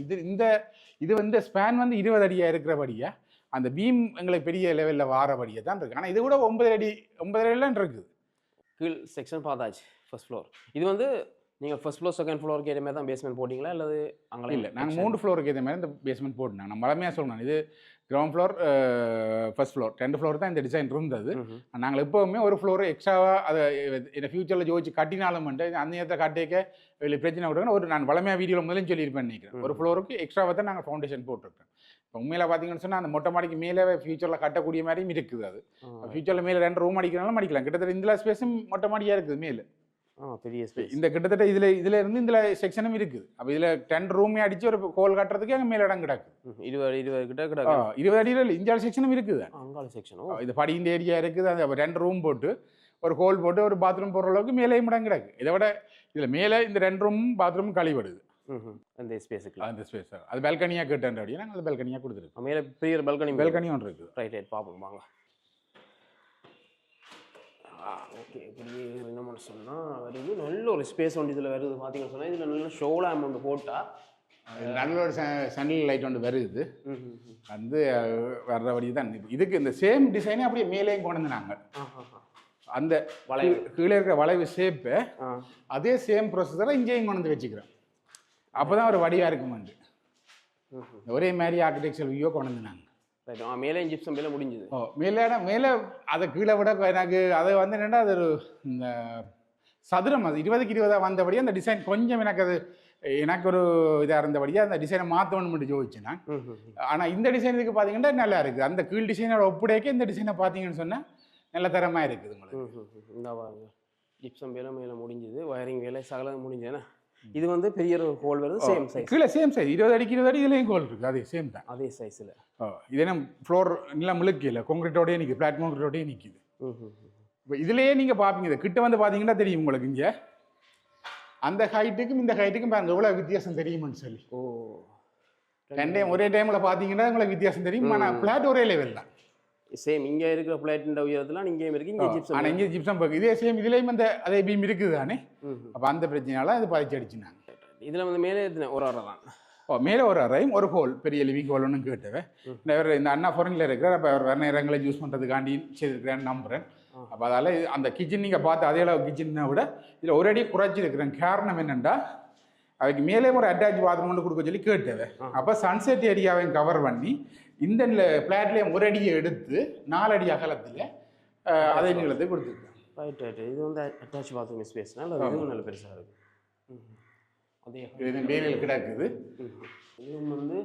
இது வந்து ஸ்பேன் வந்து 20 அடியாக இருக்கிறபடியா அந்த பீம் எங்களுக்கு பெரிய லெவலில் வாரபடியே தான் இருக்குது. ஆனால் இது கூட 9 அடிலாம் இருக்குது. கீழ் செக்ஷன் பார்த்தாச்சு. ஃபர்ஸ்ட் ஃப்ளோர் இது வந்து நீங்கள் ஃபர்ஸ்ட் ஃப்ளோர் செகண்ட் ஃப்ளோருக்கு ஏற்ற மாதிரி தான் பேஸ்மெண்ட் போட்டிங்களா அல்லது அங்கே? இல்லை, நாங்கள் 3 ஃப்ளோருக்கு ஏற்ற மாதிரி இந்த பேஸ்மெண்ட் போட்டுனாங்க. நான் மழமையாக சொல்லணும், இது ground floor first floor 2 floor தான் இந்த டிசைன் இருந்தது. நாங்கள் எப்போவுமே ஒரு ஃப்ளோர் எக்ஸ்ட்ராவாக அதை இந்த ஃபியூச்சரில் ஜோதிச்சு கட்டினாலும் அந்த நேரத்தை கட்டிக்க வெளியே பிரச்சனை விடுறேன்னு ஒரு நான் வளமையாக வீடியோவில் முதலும் சொல்லியிருப்பேன் நினைக்கிறேன். ஒரு ஃப்ளோருக்கு எக்ஸ்ட்ராவாக தான் நாங்கள் ஃபவுண்டேஷன் போட்டிருக்கோம். இப்போ உண்மையில பார்த்தீங்கன்னு சொன்னால் அந்த மொட்டை மாடிக்கு மேலே ஃபியூச்சரில் கட்டக்கூடிய மாதிரியும் இருக்குது. அது ஃபியூச்சரில் மேலே 2 ரூம் அடிக்கிறனாலும் அடிக்கலாம். கிட்டத்தட்ட இந்த ஸ்பேஸும் மொட்டை மாடியாக இருக்குது மேலே. பெரிய ஸ்பேஸ். இந்த கிட்டத்தட்ட இதுல இருந்து இந்த செக்ஷனும் இருக்குது. அப்போ இதுல 10 ரூமே அடிச்சு ஒரு ஹோல் கட்டுறதுக்கு அங்கே மேல இடம் கிடக்கு. 20 கிட்ட கிடக்கு. 20 அடியில் இஞ்சால் செக்ஷனும் இருக்குது. அங்கால செக்ஷன் இது படிந்த ஏரியா இருக்குது. அந்த 2 ரூம் போட்டு ஒரு ஹோல் போட்டு ஒரு பாத்ரூம் போடுற அளவுக்கு மேலேயும் இடம் கிடக்கு. இதை விட இதுல மேலே இந்த 2 ரூமும் பாத்ரூமும் கழிவடுது. அந்த ஸ்பேஸுக்கு அந்த ஸ்பேஸ் அது பால்கனியாக கேட்டேன் அப்படியே நாங்கள் அந்த பால்கனியாக கொடுத்துருக்கோம். மேலே பெரிய ஒரு பால்கனி ஒன்று இருக்குது. ரைட் பார்ப்போம் வாங்க. ஓகே இப்படி என்ன பண்ண சொன்னால் வருது நல்ல ஒரு ஸ்பேஸ் ஒன்று இதில் வருது. பார்த்தீங்கன்னு சொன்னால் இதில் நல்ல ஷோலாம் ஒன்று போட்டால் நல்ல ஒரு சன்லைட் லைட் ஒன்று வருது. வந்து வர்றபடி தான் இதுக்கு இந்த சேம் டிசைனே அப்படியே மேலேயும் கொண்டு வந்தாங்க. அந்த வளைவு கீழே இருக்கிற வளைவு ஷேப்பை அதே சேம் ப்ரொசஸரை இங்கேயும் கொண்டு வந்து வச்சுக்கிறோம். அப்போ தான் ஒரு வடிவாக இருக்குமாண்டு ஒரே மாதிரி ஆர்கிடெக்சர் வியூவோ கொண்டு வந்தாங்க. மேலே ஜிப்சம் மேலே முடிஞ்சுது. மேலே அதை கீழே விட எனக்கு அதை வந்து என்னென்னா அது ஒரு இந்த சதுரம் அது 20க்கு 20 வந்தபடியே அந்த டிசைன் கொஞ்சம் எனக்கு ஒரு இதாக இருந்தபடியே அந்த டிசைனை மாற்றணும்னு மட்டும் யோசிச்சேன் நான். ஆனால் இந்த டிசைனுக்கு பார்த்தீங்கன்னா நல்லா இருக்குது. அந்த கீழ் டிசைனோட ஒப்புடைக்க இந்த டிசைனை பார்த்தீங்கன்னு சொன்னால் நல்ல தரமாக இருக்குது உங்களுக்கு. இந்த பாருங்க ஜிப்சம் மேலே முடிஞ்சுது. வயரிங் வேலை சகலம் முடிஞ்சதுன்னா இது வந்து பெரிய ஒரு ஹோல் வருது. சேம் சைஸ் கீழே சேம் சைஸ் 20 அடிக்கு 20 அடி இதுலேயும் ஹோல் இருக்குது. அதே சேம் தான் அதே சைஸில். இது என்ன ஃப்ளோர் எல்லாம் முழுக்கல கான்கிரீட்டோடய நிற்குது. ஃப்ளாட் கான்கிரீட்டோடய நிற்குது. இப்போ இதுலேயே நீங்கள் பார்ப்பீங்க இதை கிட்ட வந்து பார்த்தீங்கன்னா தெரியும் உங்களுக்கு இங்கே அந்த ஹைட்டுக்கும் இந்த ஹைட்டுக்கும் பாருங்க எவ்வளோ வித்தியாசம் தெரியுமான்னு சொல்லி. ரெண்டையும் ஒரே டைமில் பார்த்தீங்கன்னா உங்களுக்கு வித்தியாசம் தெரியும். ஆனால் ஃப்ளாட் ஒரே லெவல் தான். சேம் இங்கே இருக்கிற ஃப்ளாட்டின் உயரத்தில் இங்கேயும் இருக்குது. இங்கே ஜிப்சம் ஆனால் இங்கே ஜிப்சம் பார்க்கு இதே சேம் இதுலேயும் அந்த அதே பீம் இருக்குது தானே. அப்போ அந்த பிரச்சனையால அது பதிச்சு அடிச்சுனாங்க. இதில் வந்து மேலே ஒரு அறை தான். மேலே ஒரு அறையும் ஒரு ஹோல் பெரிய லிவிங் ஹோல் ஒன்று கேட்டவன். இந்த அண்ணா ஃபாரினில் இருக்கிறார். அப்போ அவர் வேறு நேரங்களை யூஸ் பண்ணுறதுக்காண்டி செய்திருக்கிறேன்னு நம்புகிறேன். அப்போ அதால் அந்த கிச்சன் நீங்கள் பார்த்து அதே அளவு கிச்சனை விட இதில் ஒரு அடி குறைச்சிருக்கிறேன். காரணம் என்னென்னா அதுக்கு மேலே ஒரு அட்டாச் பாத்ரூம் ஒன்று கொடுக்க சொல்லி கேட்டவன். அப்போ சன்செட் ஏரியாவையும் கவர் பண்ணி இந்த ஃப்ளாட்லேயும் ஒரு அடியை எடுத்து 4 அடி அகலத்தில் அதே நீளத்தை கொடுத்துருக்கேன். ரைட் இது வந்து அட்டாச் பாத்ரூம் ஸ்பேஸ்னால இதுவும் நல்ல பெருசாக இருக்குது. அதே இது மேலே கிடக்குது. இதுவும் வந்து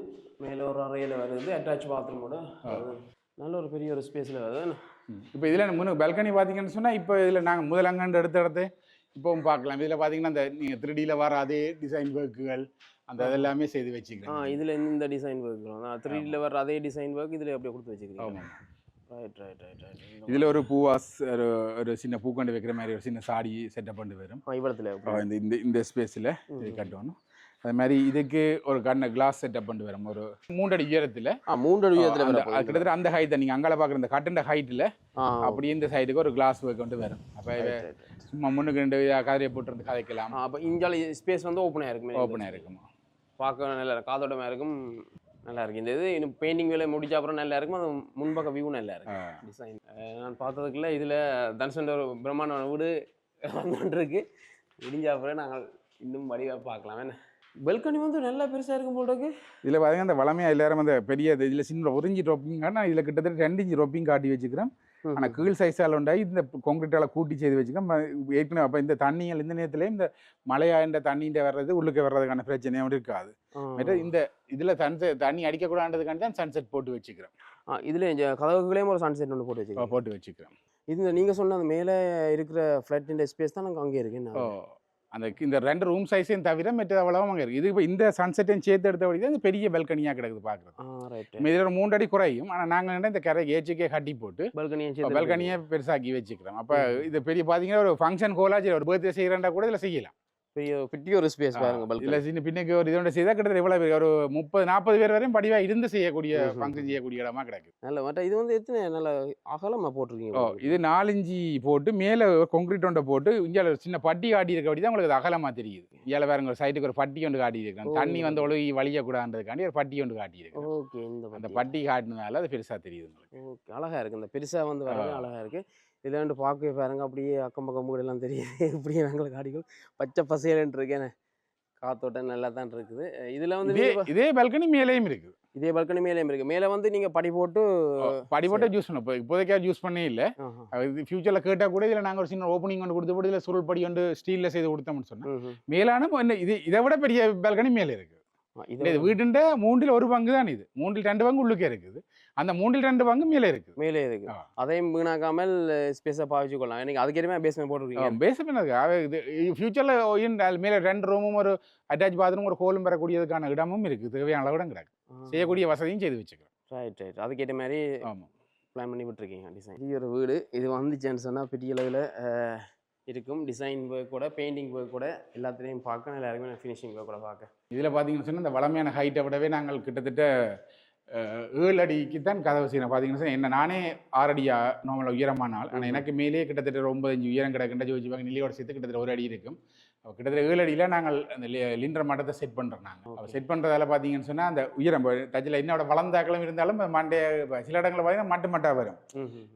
மேலே ஒரு அறையில் வருது. அட்டாச் பாத்ரூமோட நல்ல ஒரு பெரிய ஒரு ஸ்பேஸில் வருது. இப்போ இதில் முன்னுக்கு பால்கனி பார்த்தீங்கன்னு சொன்னால் இப்போ இதில் நாங்கள் முதல் அங்கண்டு எடுத்த இடத்த இப்போவும் பார்க்கலாம். இதில் பார்த்தீங்கன்னா அந்த நீங்கள் 3Dயில் வர அதே டிசைன் ஒர்க்குகள் அந்த அதெல்லாமே செய்து வச்சுக்கிறோம். இதில் இந்த டிசைன் ஒர்க் 3Dயில் வர அதே டிசைன் ஒர்க் இதில் அப்படியே கொடுத்து வச்சுக்கிறீங்க. ஆமாம் ரைட் இதில் ஒரு பூவாஸ் ஒரு சின்ன பூக்கண்டு வைக்கிற மாதிரி ஒரு சின்ன சாடி செட்டப் பண்ணி வரும். இவ்வளத்தில் இந்த ஸ்பேஸில் இது கட்டணும். அது மாதிரி இதுக்கு ஒரு கிளாஸ் செட்டப் பண்ணி வரும். ஒரு 3 அடி உயரத்தில் 3 அடி உயரத்தில் கிட்டத்தட்ட அந்த ஹைட் நீங்கள் அங்கால பார்க்குற இந்த கட்டுண்ட ஹைட்டில் அப்படி இந்த சைடுக்கு ஒரு கிளாஸ் ஒர்க் கொண்டு வரும். அப்போ சும்மா முன்னுக்கு 2 கதையை போட்டு கதைக்கலாம். அப்போ இங்கே ஸ்பேஸ் வந்து ஓப்பனாக இருக்குமே. ஓப்பனாக இருக்குமா பார்க்க நல்லா காதோட்டமாக இருக்கும். நல்லா இருக்கு. இந்த இது இன்னும் பெயிண்டிங் வேலை முடிச்ச அப்புறம் நல்லா இருக்கும். அது முன்பக்க வியூ நல்லா இருக்கு. டிசைன் நான் பார்த்ததுக்குள்ள இதில் தனுஷன் ஒரு பிரம்மாண்ட வீடு வந்துருக்கு. முடிஞ்ச அப்புறம் நாங்கள் இன்னும் வடிவாக பார்க்கலாம். என்ன பெல்கனி வந்து நல்லா பெருசாக இருக்கும் போல் இருக்கு. இதில் பார்த்தீங்கன்னா அந்த வளமையாக எல்லாரும் அந்த பெரிய இதில் சின்ன 1 இன்ச்சு ரோப்பிங் ஆனால் இதில் கிட்டத்தட்ட 2 இன்ச்சு ரோப்பிங் காட்டி வச்சுக்கிறேன். ஆனால் கீழ் சைஸால் உண்டாகி இந்த கான்கிரீட்டால் கூட்டி செய்து வச்சுக்கோம். ஏற்கனவே அப்போ இந்த தண்ணிகள் இந்த நேரத்துலேயும் இந்த மழையாண்ட தண்ணின்ற வர்றது உள்ளுக்கு வர்றதுக்கான பிரச்சனையும் இருக்காது. இந்த இதில் தண்ணி அடிக்கக்கூடாதுக்காண்டி தான் சன்செட் போட்டு வச்சுக்கிறேன். இதில் கதவுகளையும் ஒரு சன்செட் ஒன்று போட்டு வச்சுக்கிறேன். இது நீங்கள் சொன்ன அந்த மேலே இருக்கிற ஃப்ளாட்டின் ஸ்பேஸ் தான் நாங்கள் அங்கே இருக்குன்னு அந்த இந்த 2 ரூம் சைஸையும் தவிர மற்றது அவ்வளோவா அங்கே இருக்குது. இது இப்போ இந்த சன்செட்டையும் சேர்த்து எடுத்தபடி தான் பெரிய பால்கனியாக கிடக்குது பார்க்குறது. இதில் ஒரு 3 அடி குறையும். ஆனால் நாங்கள் இந்த கரை ஏச்சுக்கே கட்டி போட்டு பால்கனியை பெருசாக்கி வச்சுக்கிறோம். அப்போ இது பெரிய பார்த்தீங்கன்னா ஒரு ஃபங்க்ஷன் கோலாச்சு ஒரு பர்த்டே செய்கிறேன்டா கூட இதில் செய்யலாம். பெரிய ஒரு ஸ்பேஸ் பாருங்க. இல்லை சின்ன பின்னுக்கு ஒரு இதோட செய்தால் கிட்டத்தட்ட எவ்வளோ பேர் ஒரு 30-40 பேர் வரையும் படிவாக இருந்து செய்யக்கூடிய ஃபங்க்ஷன் செய்யக்கூடிய இடமா கிடக்கு. நல்ல மற்ற இது வந்து எத்தனை நல்ல அகலமாக போட்டிருக்கீங்க. இது 4 இன்ச்சு போட்டு மேலே கான்கிரீட் ஒன்றை போட்டு இங்கே சின்ன பட்டி காட்டி இருக்கபடி தான் உங்களுக்கு அகலமாக தெரியுது. இதில் வேற ஒரு சைட்டுக்கு ஒரு பட்டி ஒன்று காட்டி இருக்கிறேன். தண்ணி வந்து ஒழுகி வழியக்கூடாதுன்றதுக்காண்டி ஒரு பட்டி ஒன்று காட்டி இருக்கு. ஓகே அந்த பட்டி காட்டினதால அது பெருசாக தெரியுது உங்களுக்கு. ஓகே அழகாக இருக்குது. இந்த பெருசாக வந்து வரவே அழகாக இருக்குது. இதில் வந்து பார்க்கவே பாருங்க அப்படியே அக்கம் பக்கம் எல்லாம் தெரியுது. இப்படியே நாங்கள் காடிகள் பச்சை பசேலன்ட்டு இருக்கேன். காத்தோட்டம் நல்லா தான் இருக்குது. இதில் வந்து இதே பால்கனி மேலேயும் இருக்குது. இதே பால்கனி மேலேயும் இருக்குது. மேலே வந்து நீங்கள் படி போட்டு யூஸ் பண்ண இப்போதைக்கா யூஸ் பண்ணே இல்லை. ஃபியூச்சரில் கேட்டால் கூட இதில் நாங்கள் ஒரு சின்ன ஓப்பனிங் ஒன்று கொடுத்து போட்டு இதில் சுருள் படி வந்து ஸ்டீலில் செய்து கொடுத்தோம்னு சொன்னோம். மேலான இதை விட பெரிய பால்கனி மேலே இருக்குது. இது வீட்டுண்ட 1/3 பங்கு தான் இது. 2 பங்கு உள்ளுக்கே இருக்குது. அந்த 2 பங்கு மேலே இருக்குது. மேலே இருக்கு. அதையும் வீணாக்காமல் ஸ்பேஸை பாவிச்சு கொள்ளலாம். எனக்கு அதுக்கேற்ற பேஸ்மெண்ட் போட்டுருக்கீங்க. பேஸ்மெண்ட் இது ஃபியூச்சரில் மேலே 2 ரூமும் ஒரு அட்டாச் பாத்ரூம் ஒரு ஹோலும் பெறக்கூடியதுக்கான இடமும் இருக்குது. தேவையான அளவு இடம் கிடக்கு. செய்யக்கூடிய வசதியும் செய்து வச்சுக்கிறோம். ரைட். அதுக்கேற்ற மாதிரி பிளான் பண்ணி விட்டுருக்கீங்க டிசைன். இது ஒரு வீடு. இது வந்துச்சுன்னு சொன்னால் பெரிய அளவில் இருக்கும். டிசைன் ஒர்க் கூட, பெயிண்டிங் ஒர்க் கூட எல்லாத்துலேயும் பார்க்க, எல்லாருக்குமே ஃபினிஷிங் ஒர்க் கூட பார்க்க. இதில் பார்த்தீங்கன்னு சொன்னால் இந்த வளமையான ஹைட்டை விடவே நாங்கள் கிட்டத்தட்ட 7 அடிக்கு தான் கதவு செய்யணும். பார்த்தீங்கன்னு சொன்னால் என்ன நானே 6 அடியா நார்மலாக உயரமானால், ஆனால் எனக்கு மேலே கிட்டத்தட்ட ஒரு 9 உயரம் கிடக்குன்ற ஜோதிப்பாங்க. நிலையோட சேர்த்து கிட்டத்தட்ட 1 அடி இருக்கும். கிட்டத்தட்ட 7 அடியில் நாங்கள் அந்த லிண்டர் மட்டத்தை செட் பண்ணுறோம். நாங்கள் செட் பண்ணுறதால பார்த்தீங்கன்னு சொன்னால் அந்த உயரம் தச்சில் என்னோட வளர்ந்தாக்களும் இருந்தாலும் மண்டே சில இடங்களில் பார்த்தீங்கன்னா மட்டாக வரும்.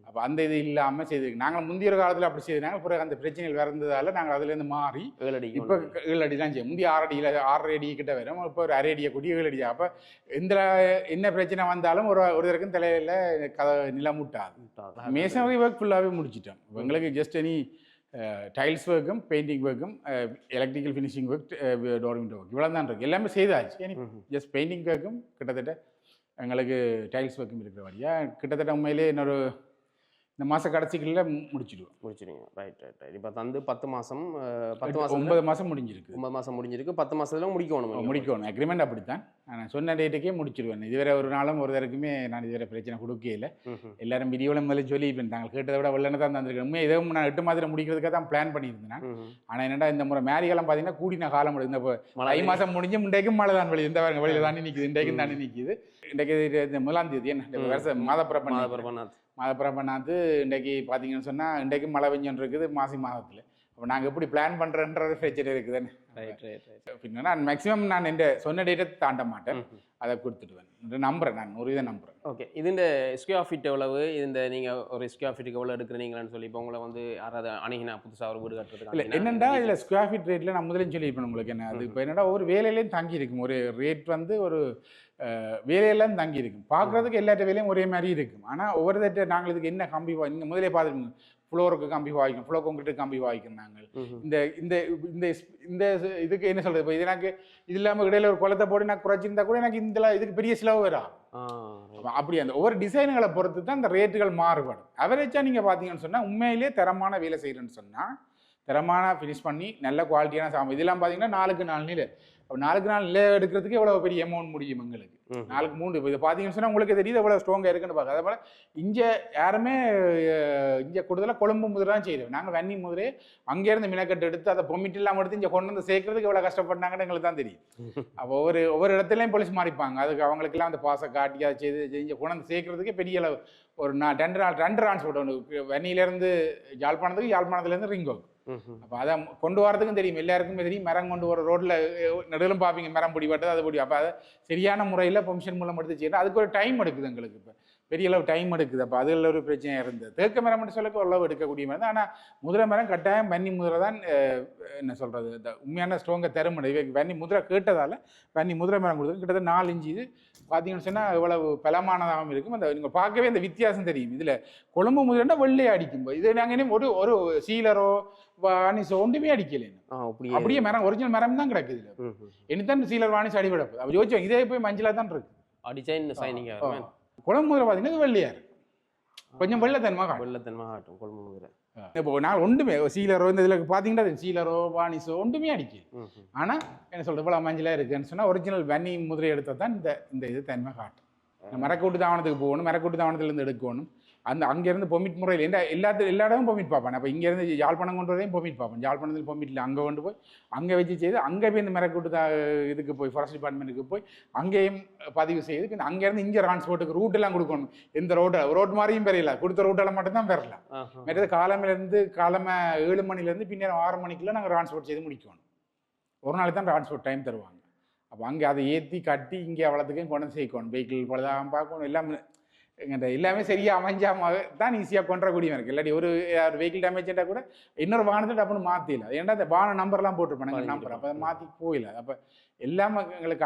அப்போ அந்த இது இல்லாமல் செய்து நாங்கள் முந்தைய காலத்தில் அப்படி செய்தாங்க. பிறகு அந்த பிரச்சனைகள் வரந்ததால் நாங்கள் அதுலேருந்து மாறி 7 அடி இப்போ 7 அடி தான் செய்யும். முந்தைய 6 அடியில் 6 அடி கிட்ட வரும். இப்போ ஒரு 1/2 அடியை கூட்டி 7 அடி. அப்போ எந்த என்ன பிரச்சனை வந்தாலும் ஒரு தரக்கும் தலையில் நிலமுட்டாது. மேசனரி ஒர்க் ஃபுல்லாகவே முடிச்சிட்டோம். எங்களுக்கு ஜஸ்ட் எனி டைல்ஸ் ஒர்க்கும், பெயிண்டிங் ஒர்க்கும், electrical finishing work, door window work இவ்வளோ தான் இருக்குது. எல்லாமே செய்தாச்சு. ஜஸ்ட் பெயிண்டிங் ஒர்க்கும் கிட்டத்தட்ட எங்களுக்கு டைல்ஸ் ஒர்க்கும் இருக்கிற வழியாக கிட்டத்தட்ட உண்மையிலே இன்னொரு இந்த மாதம் கடைசிகளில் முடிச்சிடுவோம். ரைட். இப்போ தந்து 10 மாதம் 9 மாதம் முடிஞ்சிருக்கு. 9 மாதம் முடிஞ்சிருக்கு. 10 மாதத்தில் முடிக்கணும். அக்ரிமெண்ட் அப்படித்தான். நான் சொன்ன டேட்டுக்கே முடிச்சிடுவேன். இதுவரை ஒரு நாளும் ஒரு தரக்குமே நான் இதுவரை பிரச்சனை கொடுக்கல. எல்லாரும் விரிவலம் மேலே சொல்லி இப்போ நாங்கள் கேட்டதை விட வெள்ளனை தான் தந்திருக்கேன். உண்மையாக இதுவும் நான் 8 மாதத்தில் முடிக்கிறதுக்காக தான் பிளான் பண்ணியிருந்தேன். ஆனால் என்னடா இந்த முறை மேரிகாலம் பார்த்தீங்கன்னா கூடின காலம் இந்த தை மாதம் முடிஞ்சு இன்றைக்கும் மழை தான் வெளியே இந்த வழியில் தானே நிற்குது. இன்றைக்கும் தானே நிற்குது. இன்றைக்கு இந்த 1ஆம் தேதி என்ன வருஷம் மாதப்பிரபநாத் இன்றைக்கு பார்த்தீங்கன்னு சொன்னால் இன்றைக்கும் மழை பெஞ்சோன்னு இருக்குது மாசி மாதத்தில். அப்போ நாங்கள் எப்படி பிளான் பண்ணுறன்றது பிரச்சனை இருக்குதுன்னு. பின்னா நான் மேக்ஸிமம் நான் இந்த சொன்ன டேட்டை தாண்ட மாட்டேன். அதை கொடுத்துடுவேன். நம்புறேன். நான் 100% நம்புறேன். ஓகே. இது இந்த ஸ்கொயர் ஃபீட் எவ்வளவு, இந்த நீங்கள் ஒரு ஸ்கொயர் ஃபீட்டுக்கு எவ்வளோ எடுக்கிறீங்களான்னு சொல்லி இப்போ உங்களை வந்து யாராவது அணுகினா புதுசாக ஒரு வீடு கட்டுறதுக்கு இல்லை என்னென்னா இதில் ஸ்கொயர் ஃபீட் ரேட்டில் நான் முதலையும் சொல்லியிருப்பேன் உங்களுக்கு. என்ன அது இப்போ என்னடா ஒரு வேலையிலையும் தங்கி இருக்கும். ஒரு ரேட் வந்து ஒரு வேலையெல்லாம் தங்கி இருக்கும். பார்க்குறதுக்கு எல்லாத்த வேலையும் ஒரே மாதிரி இருக்கும். ஆனால் ஒவ்வொரு தட்டை நாங்கள் இதுக்கு என்ன கம்பி இங்கே முதலே பார்த்துருக்கோங்க. ஃப்ளோருக்கு கம்பி வாய்க்கும், ஃப்ளோ கொங்கிட்டு கம்பி வாய்க்கும். நாங்கள் இந்த இந்த இந்த இந்த இதுக்கு என்ன சொல்கிறது, இப்போ இது எனக்கு இது இல்லாமல் இடையில ஒரு குளத்தை போட்டு நான் குறைச்சிருந்தா கூட எனக்கு இந்த இதுக்கு பெரிய செலவு வரும். அப்படி அந்த ஒவ்வொரு டிசைன்களை பொறுத்து தான் இந்த ரேட்டுகள் மாறுபடும். அவரேஜாக நீங்கள் பார்த்தீங்கன்னு சொன்னால் உண்மையிலேயே தரமான வேலை செய்கிறேன்னு சொன்னால் தரமான ஃபினிஷ் பண்ணி நல்ல குவாலிட்டியான சாமான் இதெல்லாம் பார்த்தீங்கன்னா 4x4 நிலை. அப்போ 4x4 நிலை எடுக்கிறதுக்கு எவ்வளோ பெரிய அமௌண்ட் முடியும் எங்களுக்கு. 4x3 இப்போ இதை பார்த்தீங்கன்னு சொன்னால் உங்களுக்கு தெரியுது எவ்வளோ ஸ்ட்ராங்காக இருக்குன்னு பார்க்க. அதே போல் இங்கே யாருமே இங்கே கூடுதலாக கொழும்பு முதிரை தான் செய்கிறோம். நாங்கள் வன்னி முதிரை அங்கேருந்து மினக்கட்டு எடுத்து அதை பொமிட் இல்லாமல் எடுத்து இங்கே கொண்டு வந்து சேர்க்கறதுக்கு எவ்வளோ கஷ்டப்பட்டாங்கன்னு எங்களுக்கு தான் தெரியும். அப்போ ஒவ்வொரு இடத்துலையும் போலீஸ் மாறிப்பாங்க. அதுக்கு அவங்களுக்கெல்லாம் அந்த பாசை காட்டி அதை செய்து இங்கே கொண்டு வந்து சேர்க்கறதுக்கு பெரிய அளவு ஒரு 2 டிரான்ஸ்போர்ட் ஒன்று வன்னியிலேருந்து யாழ்ப்பாணத்துலேருந்து ரிங்கோக்கு. அப்போ அதை கொண்டு வரதுக்கும் தெரியும், எல்லாருக்குமே தெரியும். மரம் கொண்டு வர ரோட்டில் நடுவிலும் பார்ப்பீங்க, மரம் பிடிப்பட்டது அது பிடி. அப்போ அதை சரியான முறையில் பெர்மிஷன் மூலம் எடுத்து செய்யணும். அதுக்கு ஒரு டைம் எடுக்குது எங்களுக்கு. இப்போ பெரிய அளவு டைம் எடுக்குது. அப்போ அதில் ஒரு பிரச்சனையாக இருந்தது. தேக்க மரம் மட்டும் சொல்ல ஓரளவு எடுக்கக்கூடிய மரம் தான். ஆனால் முதிரை மரம் கட்டாயம் வன்னி முதிரை தான் என்ன சொல்கிறது இந்த உண்மையான ஸ்ட்ராங்கை தரமுடியும். வன்னி முதிரை கேட்டதால் வன்னி முதிரை மரம் கொடுத்து கிட்டத்தட்ட 4 இன்ச்சு இது பார்த்தீங்கன்னு சொன்னால் இவ்வளவு பலமானதாகவும் இருக்கும். அந்த நீங்கள் பார்க்கவே இந்த வித்தியாசம் தெரியும். இதில் கொழும்பு முதிரைன்னா வெள்ளையை அடிக்கும்போது இது நாங்கள் இன்னும் ஒரு சீலரோ வாணிசோ ஒன்றுமே அடிக்கல. அப்படியே மரம் ஒரிஜினல் மரம் தான் கிடக்குது. இனிதான் சீலர் வாணிஸ் அடிபடப்போது. அப்படி யோசிச்சோம் இதே போய் மஞ்சளாக தான் இருக்கு. கொழும்பு முதிரை பார்த்தீங்கன்னா வெள்ளையா இருக்கு. கொஞ்சம் வெள்ளத்தன்மா காட்டும் கொழும்பு முதிரை. இப்போ நான் ஒன்றுமே சீலரோ இந்த இதில் பார்த்தீங்கன்னா சீலரோ வாணிசோ ஒன்றுமே அடிக்கல. ஆனால் என்ன சொல்கிறது இவ்வளோ மஞ்சளாக இருக்குன்னு சொன்னால் ஒரிஜினல் வன்னி முதிரை எடுத்தால் தான் இந்த இது தன்மை காட்டும். மரக்கூட்டு தாவணத்துக்கு போகணும், மரக்கூட்டு தாவணத்துலேருந்து எடுக்கணும். அங்கேருந்து பொமிட் முறையில் எல்லா இடமும் பொமிட் பார்ப்பேன். அப்போ இங்கேருந்து யாழ்ப்பாணம் கொண்டு வரையும் பொமிட் பார்ப்பேன். யாழ்ப்பாணத்தில் பொமிட்டில் அங்கே கொண்டு போய் அங்கே வச்சு செய்து அங்கே போய் இந்த மரக்கூட்டு இதுக்கு போய் ஃபாரஸ்ட் டிபார்ட்மெண்ட்டுக்கு போய் அங்கேயும் பதிவு செய்து அங்கேருந்து இங்கே டிரான்ஸ்போர்ட்டுக்கு ரூட்டெல்லாம் கொடுக்கணும். இந்த ரோட் மாதிரியும் பெரியல கொடுத்த ரூட்டெல்லாம் மட்டும்தான் பெறலாம். மற்றது காலமையிலேருந்து 7 மணிலேருந்து பின்னர் 6 மணிக்குள்ள நாங்கள் டிரான்ஸ்போர்ட் செய்து முடிக்கணும். ஒரு நாளைக்கு தான் டிரான்ஸ்போர்ட் டைம் தருவாங்க. அப்போ அங்கே அதை ஏற்றி கட்டி இங்கே அவ்வளோத்துக்கும் கொண்டு சேர்க்கணும். வெஹிக்கிள் பழுதாகாமல் பார்க்கணும். எல்லாமே சரியாக அமைஞ்சாமல் தான் ஈஸியாக கொண்டுறக்கூடியவன் இருக்குது. இல்லாட்டி ஒரு வெஹிக்கிள் டேமேஜ்ட்டால் கூட இன்னொரு வாகனத்தை டப்புன்னு மாற்றிடல. ஏன்னா அந்த வாகன நம்பர்லாம் போட்டிருப்பேன் எங்கள் நம்பர். அப்போ அதை மாற்றி போயிடல. அப்போ எல்லாமே எங்களுக்கு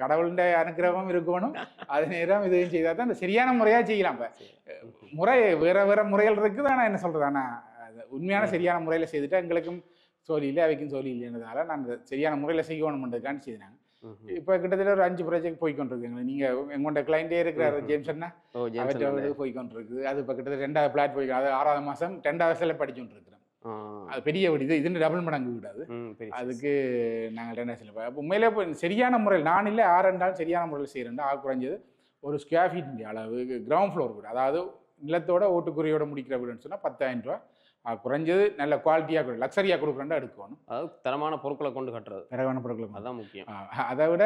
கடவுளுடைய அனுக்கிரகம் இருக்கணும். அது நேரம் இதையும் செய்தால் தான் அந்த சரியான முறையாக செய்யலாம். இப்போ முறை வேறு முறைகள் இருக்குது. ஆனால் என்ன சொல்கிறது, ஆனால் உண்மையான சரியான முறையில் செய்துட்டு எங்களுக்கும் சோழி இல்லை அவைக்கும் சோழி இல்லைன்றதால நான் சரியான முறையில் செய்யணுன்றதுக்கான செய்தாங்க. இப்போ கிட்டத்தட்ட ஒரு 5 ப்ராஜெக்ட் போய்க்கொண்டிருக்குங்க. நீங்கள் எங்களோட கிளைண்டே இருக்கிறாரு ஜேம்சன்னா, அவற்றை போய்க்கொண்டிருக்குது. அது இப்போ கிட்டத்தட்ட 2வது பிளாட் போய்க்கணும். அது 6வது மாதம் 2வது படிச்சுட்டு இருக்கிறோம். அது பெரிய வீடு, இது டபுள் மடங்கு விடாது. அதுக்கு நாங்கள் 2 உண்மையிலே இப்போ சரியான முறையில் நான் இல்லை 6 சரியான முறையில் செய்கிறேன். ஆக குறைஞ்சது ஒரு ஸ்கொயர் ஃபீட் அளவு கிரவுண்ட் ஃப்ளோர் வீடு, அதாவது நிலத்தோட ஓட்டுக்குறியோட முடிக்கிற வீடுன்னு சொன்னால் 10,000 ரூபா. குறைஞ்சது நல்ல குவாலிட்டியாக லக்ஸரியாக கொடுக்குறேன்டா எடுக்கணும். அதாவது தரமான பொருட்களை கொண்டு கட்டுறது, தரமான பொருட்களை அதான் முக்கியம். அதை விட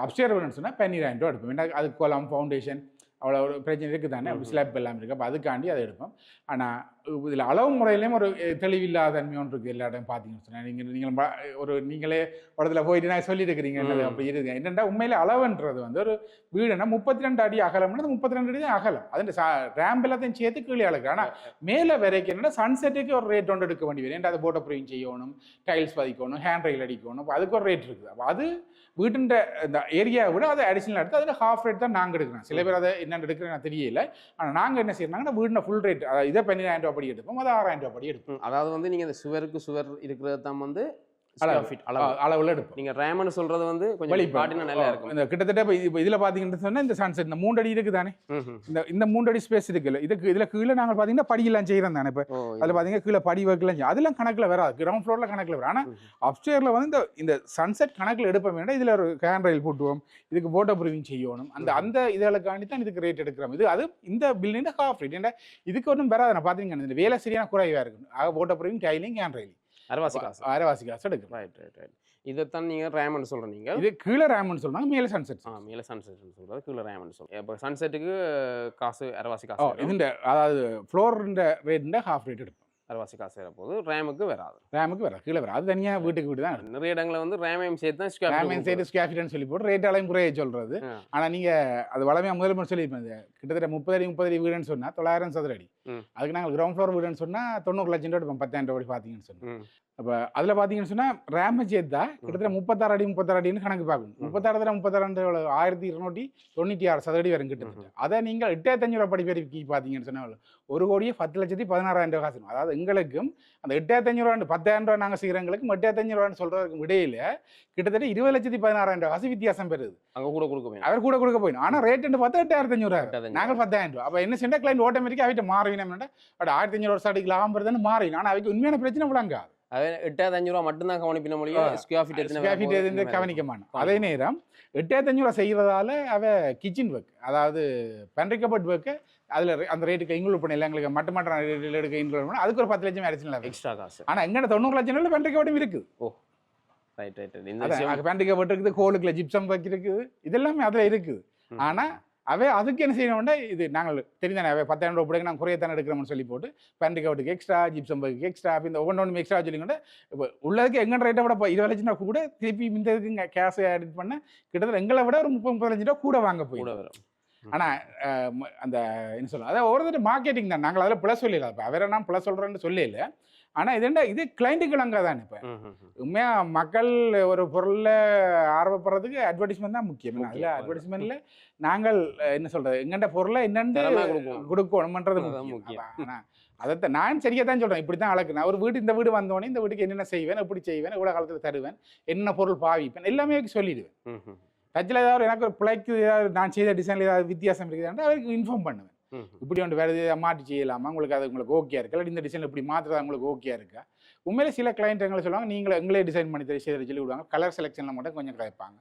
அப்ஸ்டேர் வீடுன்னு சொன்னால் 12,000 ரூபா எடுப்போம். ஏன்னா அதுக்கு கோலம், ஃபவுண்டேஷன் அவ்வளோ ஒரு பிரச்சனை இருக்குது தானே, ஸ்லாப் எல்லாம் இருக்குது. அப்போ அதுக்காண்டி அதை எடுப்போம். ஆனால் இதில் அளவு முறையிலையும் ஒரு தெளிவில்லாத தன்மை ஒன்று இருக்குது. எல்லா இடம் பார்த்தீங்கன்னு சொன்னால் நீங்களே இடத்துல போயிட்டு நான் சொல்லிட்டு இருக்கிறீங்க அப்படி இருக்குது. என்னென்னா உண்மையிலே அளவுன்றது வந்து ஒரு வீடுனா 32 அடி அகலம்னா 32 அடி தான் அகலம். அது ரேம்ப் எல்லாத்தையும் சேர்த்து கீழே அழகு. ஆனால் மேலே வரைக்கும் என்னென்னா சன்செட்டுக்கு ஒரு ரேட் ஒன்று எடுக்க வேண்டி வரும். ஏன்னா அது போட்டோ ப்ரிண்ட் செய்யணும், டைல்ஸ் பதிக்கணும், ஹேண்ட் ரைல் அடிக்கணும். அப்போ அதுக்கு ஒரு ரேட் இருக்குது. அப்போ அது வீட்டுன்ற இந்த ஏரியாவை விட அதை அடிஷனல் எடுத்து அதில் ஹாஃப் ரேட் தான் நாங்கள் எடுக்கிறோம். சில பேர் அதை என்னென்னு எடுக்கிறேன் நான் தெரியல. ஆனால் நாங்கள் என்ன செய்யறாங்கன்னா வீடில் ஃபுல் ரேட், அதாவது இதை 12,000 ரூபா படி எடுப்போம், அதை 6,000 ரூபா படி எடுப்போம். அதாவது வந்து நீங்கள் இந்த சுவருக்கு சுவர் இருக்கிறது தான் வந்து அளவுல எடுப்போம். நீங்க ரேமன் சொல்றது வந்து கொஞ்சம் பாட்டினா நல்லா இருக்கும். இந்த கிட்டத்தட்ட இப்போ இதுல பாத்தீங்கன்னு சொன்னா இந்த சன்செட் இந்த 3 அடி இருக்கு தானே, இந்த 3 அடி ஸ்பேஸ் இருக்குல்ல, இதுல கீழே நாங்கள் பாத்தீங்கன்னா படியெல்லாம் செய்யறோம் தானே. இப்போ அதுல பாத்தீங்கன்னா கீழே படி ஒர்க்லாம் அதெல்லாம் கணக்குல வராது, கிரவுண்ட் ஃப்ளோர்ல கணக்குல வரும். ஆனா அப்ஸ்டேர்ல வந்து இந்த சன்செட் கணக்குல எடுப்ப வேண்டாம். இதுல ஒரு கேன் ரயில் போட்டுவோம், இதுக்கு போட்டோ ப்ரிவிங் செய்யணும். அந்த இதழுக்காண்டி தான் இதுக்கு ரேட் எடுக்கிறோம். இது அது இந்த பில்லிங் ஹாஃப் ரேட். ஏன்னா இதுக்கு ஒன்றும் வராது. நான் பாத்தீங்கன்னா இந்த வேலை சரியான குறைவா இருக்கு. போட்டோ ப்ரிவிங், டைலிங், கேன் ரயில் அரைவாசி காசு எடுக்கும். Right right right. இதைத்தான் நீங்க ரேமன் சொல்றீங்க. நீங்க இது கீழே ரேமன் சொல்றாங்க, மேலே சன்செட். மேலே சன்செட் சொல்றது, கீழே ரேமன் சொல்றேன். இப்போ சன்செட்டுக்கு காசு அரைவாசி காசு. இதுண்ட அதாவது ஃப்ளோர்ன்ற ரேட்ல ஹாஃப் ரேட் எடுப்போம். அரைவாசி காசு வர போது ரேமுக்கு வராது. கீழே வராது. அது தனியாக வீட்டுக்கு வீடு தான். நிறைய இடங்களில் வந்து ரேமையும் சேர்த்து தான் ஸ்கொயர் ஃபீட்னு சொல்லி போட்டு ரேட்டாலையும் குறைய சொல்றது. ஆனால் நீங்கள் அது வளமையாக முதல்ல சொல்லியிருப்பேன். கிட்டத்தட்ட 30 அடி வீடுன்னு சொன்னால் 900 சதுர அடி. அதுக்கு நாங்கள் கிரவுண்ட் ஃப்ளோர் வீடுன்னு சொன்னால் 90 லட்சம் ரூபா எடுப்போம். 10,000 ரூபாய் பார்த்தீங்கன்னு சொன்னோம். அப்போ அதில் பார்த்தீங்கன்னு சொன்னால் ரேமை சேர்த்தா கிட்டத்தட்ட 36 அடின்னு கணக்கு பார்க்கணும். 36 1296 சதுர அடி வரும் கிட்டத்தட்ட. அதை நீங்கள் 8,500 ரூபா படிப்பறிக்கை பார்த்தீங்கன்னு சொன்னால் 1,10,16,000 ரூபா காசு. அதாவது எங்களுக்கும் அந்த 8,500 ரூபா 10,000 ரூபா நாங்கள் செய்கிறவங்களுக்கும் 8,500 ரூபான்னு சொல்றதுக்கும் இடையில கிட்டத்தட்ட 20,16,000 ரூபா காசு வித்தியாசம் பெறுது. அங்கே கூட கொடுக்க போய் அவர் கூட கொடுக்க போயிடும். ஆனால் ரேட்டு பார்த்தா 8,500 நாங்கள் 10,000 ரூபா. அப்போ என்ன செஞ்சா கிளைண்ட் ஆட்டோமேட்டிக்காக அவைட்டு மாறினோம். 1,500 வருஷம் அடிக்கு லாபம் வருதுன்னு மாறிடும். ஆனால் அவைக்கு உண்மையான பிரச்சனை விளங்காது. அது 8,500 ரூபா மட்டும்தான் கவனிப்பின மொழியும் ஸ்கொயர் ஃபீட் கவனிக்கமான. அதே நேரம் 8,500 ரூபா செய்கிறதால அவ கிச்சன் ஒர்க், அதாவது பன்றிக்கப்பட் ஒர்க்கு அதில் அந்த ரேட்டுக்கு இன்க்ளூட் பண்ணல. எங்களுக்கு மட்ட ரேட்டில் எடுக்க இன்க்ளூட் பண்ண அதுக்கு ஒரு 10 லட்சம் அடிஷனல் எக்ஸ்ட்ரா காசு. ஆனால் எங்கே 90 லட்சம் பன்றிக்கப்பட்டும் இருக்குது. ஓ ரைட் ரைட். இந்த பன்றிக்கப்பட்டு இருக்குது, கோலுக்குள்ள ஜிப்சம் ஒர்க் இருக்குது, இதெல்லாமே அதில் இருக்குது. ஆனால் அதுக்கு என்ன செய்யணும்னா இது நாங்கள் தெரிந்தானே 10,000 ரூபா பிடிக்க நாங்கள் குறையத்தானே எடுக்கிறோம்னு சொல்லி போட்டு பன்றிக்கவுட்டுக்கு எக்ஸ்ட்ரா, ஜிப்சம் ஒர்க்கு எக்ஸ்ட்ரா, இந்த ஒவ்வொன்றும் எக்ஸ்ட்ரா சொல்லிக்கொண்டு இப்போ உள்ளதுக்கு எங்கள் ரேட்டை விட 20 லட்சம் ரூபா கூட திருப்பி இந்த இதுக்கு கேஷ் ஆட் பண்ண கிட்டத்தட்ட எங்களை விட ஒரு 30 லட்சம் ரூபா கூட வாங்க போய் வரும். ஆனால் அந்த என்ன சொல்லலாம், அதாவது ஒவ்வொரு மார்க்கெட்டிங் தான். நாங்கள் அதில் ப்ளஸ் சொல்லல. இப்போ அவரை நான் ப்ளஸ் சொல்கிறேன்னு சொல்லல. ஆனால் இது கிளைண்ட்டுக்கு அங்கே தானே. இப்போ உண்மையாக மக்கள் ஒரு பொருளை ஆர்வப்படுறதுக்கு அட்வர்டைஸ்மெண்ட் தான் முக்கியம். அதில் அட்வர்டைஸ்மெண்ட்டில் நாங்கள் என்ன சொல்கிறது, எங்கள்கிட்ட பொருளை என்னென்னு கொடுக்கணுமன்றது முக்கியம். ஆனால் அதைத்தான் நான் சரியாக தான் சொல்கிறேன். இப்படி தான் அழகு. நான் ஒரு வீடு, இந்த வீடு வந்தோடனே இந்த வீட்டுக்கு என்னென்ன செய்வேன், எப்படி செய்வேன், எவ்வளோ காலத்தில் தருவேன், என்ன பொருள் பாவிப்பேன், எல்லாமே சொல்லிடுவேன். டச்சில் ஏதாவது எனக்கு ஒரு பிள்ளைக்கு ஏதாவது நான் செய்த டிசைனில் ஏதாவது வித்தியாசம் இருக்குதுன்னா அவருக்கு இன்ஃபார்ம் பண்ணுவேன். இப்படி ஒன்று வேறு எதாவது மாற்றி செய்யலாமா, உங்களுக்கு ஓகே இருக்கா, இல்லை இந்த டிசைன் இப்படி மாற்றுறதா உங்களுக்கு ஓகே இருக்கா. உண்மையிலே சில கிளைண்ட் எங்களை சொல்லுவாங்க, நீங்களே எங்களே டிசைன் பண்ணி செய்ய சொல்லி விடுவாங்க. கலர் செலெக்ஷனில் மட்டும் கொஞ்சம் கிடைப்பாங்க.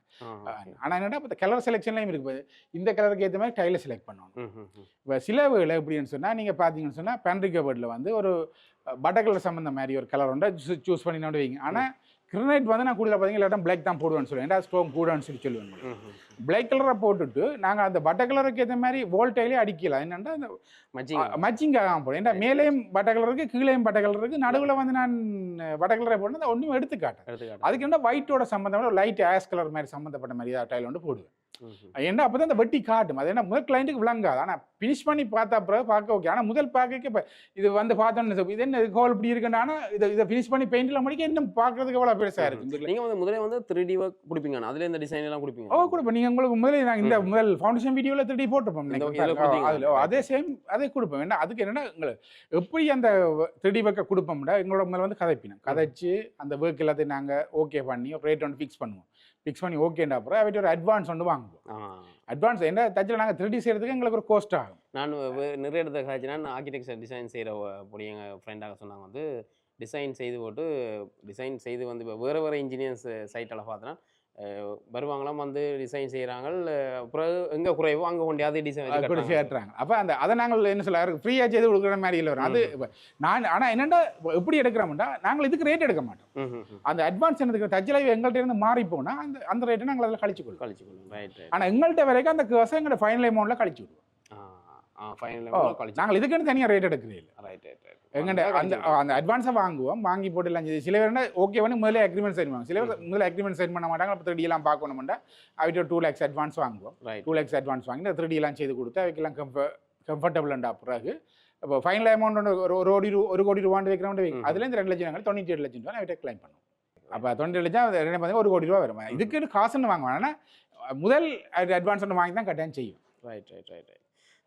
ஆனால் என்னடா இப்போ கலர் செலெக்ஷன்லையும் இருக்குது. இந்த கலருக்கு ஏற்ற மாதிரி டைலை செலக்ட் பண்ணுவாங்க. இப்போ சில வேலை எப்படின்னு சொன்னால் நீங்கள் பார்த்தீங்கன்னு சொன்னால் பன்றிக்கப்பட்டில் வந்து ஒரு பட்டர் கலர் சம்மந்த மாதிரி ஒரு கலர் ஒன்றை சூஸ் பண்ணி வைங்க. ஆனால் கிரனைட் வந்து நான் கூடுதலாக பார்த்தீங்கன்னா இல்லாட்டா பிளாக் தான் போடுவேன்னு சொல்லுவேன். ஏன்னா ஸ்டோன் கூடான்னு சொல்லுவேன். பிளாக் கலரை போட்டுட்டு நாங்கள் அந்த பட்டர் கலருக்கு ஏற்ற மாதிரி வோல்டைலே அடிக்கலாம். என்னென்னா அந்த மச்சிங்காக போடும். ஏன்னா மேலேயும் பட்டர் கலருக்கு, கீழேயும் பட்டர் கலருக்கு, நடுவில் வந்து நான் பட்டர் கலரை போட்டு அதை ஒன்றும் எடுத்துக்காட்டேன். அதுக்கு என்ன ஒயிட்டோட சம்மந்தமான லைட் ஆஷ் கலர் மாதிரி சம்மந்தப்பட்ட மாதிரி ஏதாவது டைல் வந்து போடுவேன். ஏன்னா அப்போ தான் அந்த வெட்டி காட்டும். அது என்ன முதல் கிளைண்ட்டுக்கு விளங்காது. ஆனால் ஃபினிஷ் பண்ணி பார்த்தா அப்புறம் பார்க்க ஓகே. ஆனால் முதல் பார்க்க இப்போ இது வந்து பார்த்தோன்னு இது என்ன கோல் இப்படி இருக்குன்னா இதை ஃபினிஷ் பண்ணி பெயிண்டில் முடிக்க இன்னும் பார்க்கறதுக்கு எவ்வளோ பெருசாக இருக்குது. நீங்கள் வந்து முதலே வந்து 3D ஒர்க் கொடுப்பீங்க, அதில் இந்த டிசைன் எல்லாம் கொடுப்பீங்க. கொடுப்பேன். நீங்கள் உங்களுக்கு முதலே நாங்கள் இந்த முதல் ஃபவுண்டேஷன் வீடியோவில் 3D போட்டிருப்போம். அதில் அதே சேம் அதே கொடுப்போம். ஏன்னா அதுக்கு என்னென்னா எங்களுக்கு எப்படி அந்த 3D ஒர்க்கை கொடுப்போம்னா எங்களோட முதல்ல வந்து கதைச்சு அந்த ஒர்க் எல்லாத்தையும் நாங்கள் ஓகே பண்ணி ரேட் ஒன்று ஃபிக்ஸ் பண்ணுவோம். ஃபிக்ஸ் பண்ணி ஓகேண்டா அப்புறம் அவர்கிட்ட ஒரு அட்வான்ஸ் ஒன்று வாங்குவோம். அட்வான்ஸ் என்ன தச்சில் நாங்கள் 3D செய்கிறதுக்கு எங்களுக்கு ஒரு கோஸ்ட் ஆகும். நான் நிறைய இடத்துல காய்ச்சினா ஆர்கிடெக்சர் டிசைன் செய்கிற பொடி எங்கள் ஃப்ரெண்டாக சொன்னாங்க வந்து டிசைன் செய்து போட்டு டிசைன் செய்து வந்து இப்போ வேறு இன்ஜினியர்ஸ் சைட்டில் பார்த்தோன்னா வருவாங்களாம் வந்து டிசைன் செய்கிறாங்க. அப்புறம் எங்கே குறைவோ அங்கே கொண்டு அதே டிசைன் கூட சேர்த்துறாங்க. அப்போ அதை நாங்கள் என்ன சொல்ல ஃப்ரீயாக செய்து கொடுக்குற மாதிரி இல்லை வரும். அது நான் ஆனால் என்னென்னா எப்படி எடுக்கிறோம்னா நாங்கள் இதுக்கு ரேட் எடுக்க மாட்டோம். அந்த அட்வான்ஸ் எனக்கு தச்சிலை எங்கள்கிட்ட இருந்து மாறி போனால் அந்த ரேட்டை நாங்கள் அதில் கழிச்சுக்கொள்ளும். ரைட். ஆனால் எங்கள்கிட்ட வரைக்கும் அந்த காசை எங்களோட ஃபைனல் அமௌண்ட்டில் கழிச்சு விடுவோம். நாங்கள் இதுக்குன்னு தனியாக ரேட் எடுக்கிறே இல்லை. எங்கள்கிட்ட அந்த அட்வான்ஸை வாங்குவோம், வாங்கி போட்டுலாம் சில பேர் ஓகே வந்து முதல்ல அக்ரிமெண்ட் சைன் பண்ணுவாங்க. சில பேர் முதல்ல அக்ரிமெண்ட் சைன் பண்ண மாட்டாங்க. அப்போ 3D எல்லாம் பார்க்கணும்னா அவர்கிட்ட 2 lakhs அட்வான்ஸ் வாங்குவோம். 2 lakhs அட்வான்ஸ் வாங்கி 3D எல்லாம் செய்து கொடுத்து அவைக்கெல்லாம் கம்ஃபர்டபுளாக பிறகு இப்போ ஃபைனல் அமௌண்ட் ஒரு கோடி ரூபாண்டு வைக்கிறோம். அதுலேருந்து 2 லட்சம் 97 லட்சம் ரூபா அவர்கிட்ட கிளைம் பண்ணுவோம். அப்போ 20 லட்சம் 1 கோடி ரூபா வரும். இதுக்குன்னு காசுன்னு வாங்குவாங்க. ஆனால் முதல் அட்வான்ஸ் ஒன்று வாங்கி தான் கட்டாயம் செய்யும். ரைட்.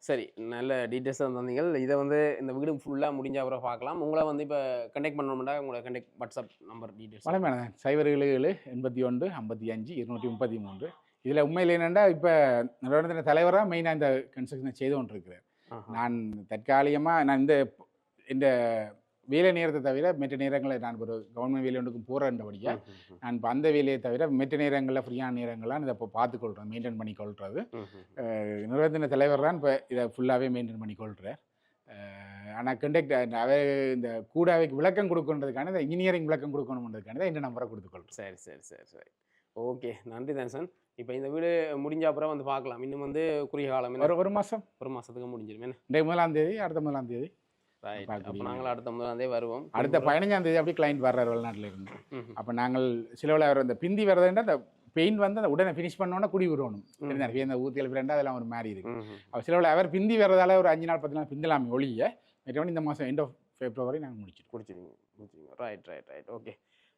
சரி, நல்ல டீட்டெயில்ஸாக தந்தீங்க. இதை வந்து இந்த வீடு ஃபுல்லாக முடிஞ்ச அப்புறம் பார்க்கலாம். உங்களை வந்து இப்போ கண்டெக்ட் பண்ணணும்னா உங்களை கண்டெக்ட் வாட்ஸ்அப் நம்பர் டீட்டெயில்ஸ் வணக்கம். 077 81 55 233. இதில் உண்மையில் என்னென்னா இப்போ நிறுவனத்தின் தலைவராக மெயினாக இந்த கன்ஸ்ட்ரக்ஷனை செய்து கொண்டு இருக்கிறேன். நான் தற்காலிகமாக இந்த வேலை நேரத்தை தவிர மற்ற நேரங்களில் நான் ஒரு கவர்மெண்ட் வேலை ஒன்றுக்கும் போகிறபடியாக நான் இப்போ அந்த வேலையை தவிர மற்ற நேரங்களில் ஃப்ரீயான நேரங்கள்லாம் இதை இப்போ பார்த்துக்கொள்கிறேன், மெயின்டைன் பண்ணிக்கொள்கிறது. நிறுவனத்தின் தலைவர் தான் இப்போ இதை ஃபுல்லாகவே மெயின்டைன் பண்ணிக்கொள்கிறார். ஆனால் கண்டக்ட் இந்த கூடாவைக்கு விளக்கம் கொடுக்கணுன்றதுக்கான இந்த இன்ஜினியரிங் விளக்கம் கொடுக்கணுன்றதுக்கான இந்த நம்பரை கொடுத்துக்கொள்கிறேன். சரி. ஓகே, நன்றி தன்சன். இப்போ இந்த வீடு முடிஞ்ச அப்புறம் வந்து பார்க்கலாம். இன்னும் வந்து குறுகிய காலம் ஒரு மாதத்துக்கு முடிஞ்சிடும். இந்த 1ஆம் தேதி அடுத்த 1ஆம் தேதி அப்போ நாங்கள் அடுத்த 1ஆம் தேதி வருவோம். அடுத்த 15ஆம் தேதி அப்படி கிளைண்ட் வர்றாரு வெளிநாட்டில் இருந்து. அப்போ நாங்கள் சிலவில் அவர் இந்த பிந்தி வர்றதுன்னா அந்த பெயிண்ட் வந்து அந்த உடனே ஃபினிஷ் பண்ணோன்னா குடி விடணும். இந்த ஊத்தியல் ஃப்ரெண்டாக அதெல்லாம் ஒரு மாதிரி இருக்கு. அப்போ சிலவில் அவர் பிந்தி வர்றதால ஒரு 5 நாள் 10 நாள் பிந்தலாமே ஒழிய மற்றபடி இந்த மாதம் எண்ட் ஆஃப் February நாங்கள் முடிச்சிடுவோம். ரைட். Okay,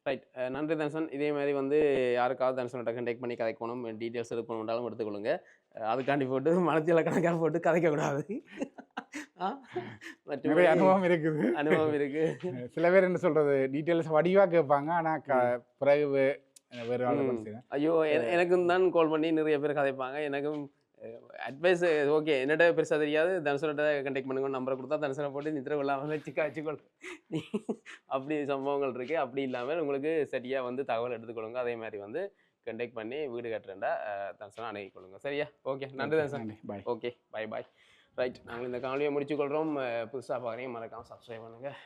right. நன்றி தன்சன். இதே மாதிரி வந்து யாருக்காவது தன்சனோட கண்டெக்ட் பண்ணி கதைக்கணும், டீட்டெயில்ஸ் எடுக்கணும்னாலும் எடுத்துக்கொள்ளுங்க. அதுக்காண்டி போட்டு மனத்தில கணக்காக போட்டு கதைக்கக்கூடாது. நிறைய அனுபவம் இருக்குது. சில பேர் என்ன சொல்றது டீட்டெயில்ஸ் வடிவாக கேட்பாங்க. ஆனால் பிறகு வேறு ஐயோ எனக்கும் தான் கால் பண்ணி நிறைய பேர் கதைப்பாங்க. எனக்கும் அட்வைஸ் ஓகே என்னட்ட பெருசாக தெரியாது. தனுசனோட கண்டெக்ட் பண்ணுங்க, நம்பரை கொடுத்தா தனுசனை போட்டு நித்திர இல்லாமல் வச்சுக்கொள். அப்படி சம்பவங்கள் இருக்குது. அப்படி இல்லாமல் உங்களுக்கு சரியாக வந்து தகவல் எடுத்துக்கொள்ளுங்க. அதே மாதிரி வந்து கண்டெக்ட் பண்ணி வீடு கட்டுறேன்டா தனுசனை அணுகிக்கொள்ளுங்க. சரியா? ஓகே, நன்றி தனுசன். Okay, by. ரைட், நாங்கள் இந்த காணொலியை முடிச்சுக்கொள்கிறோம். புதுசாக பார்க்குறீங்க, மறக்காமல் சப்ஸ்கிரைப் பண்ணுங்கள்.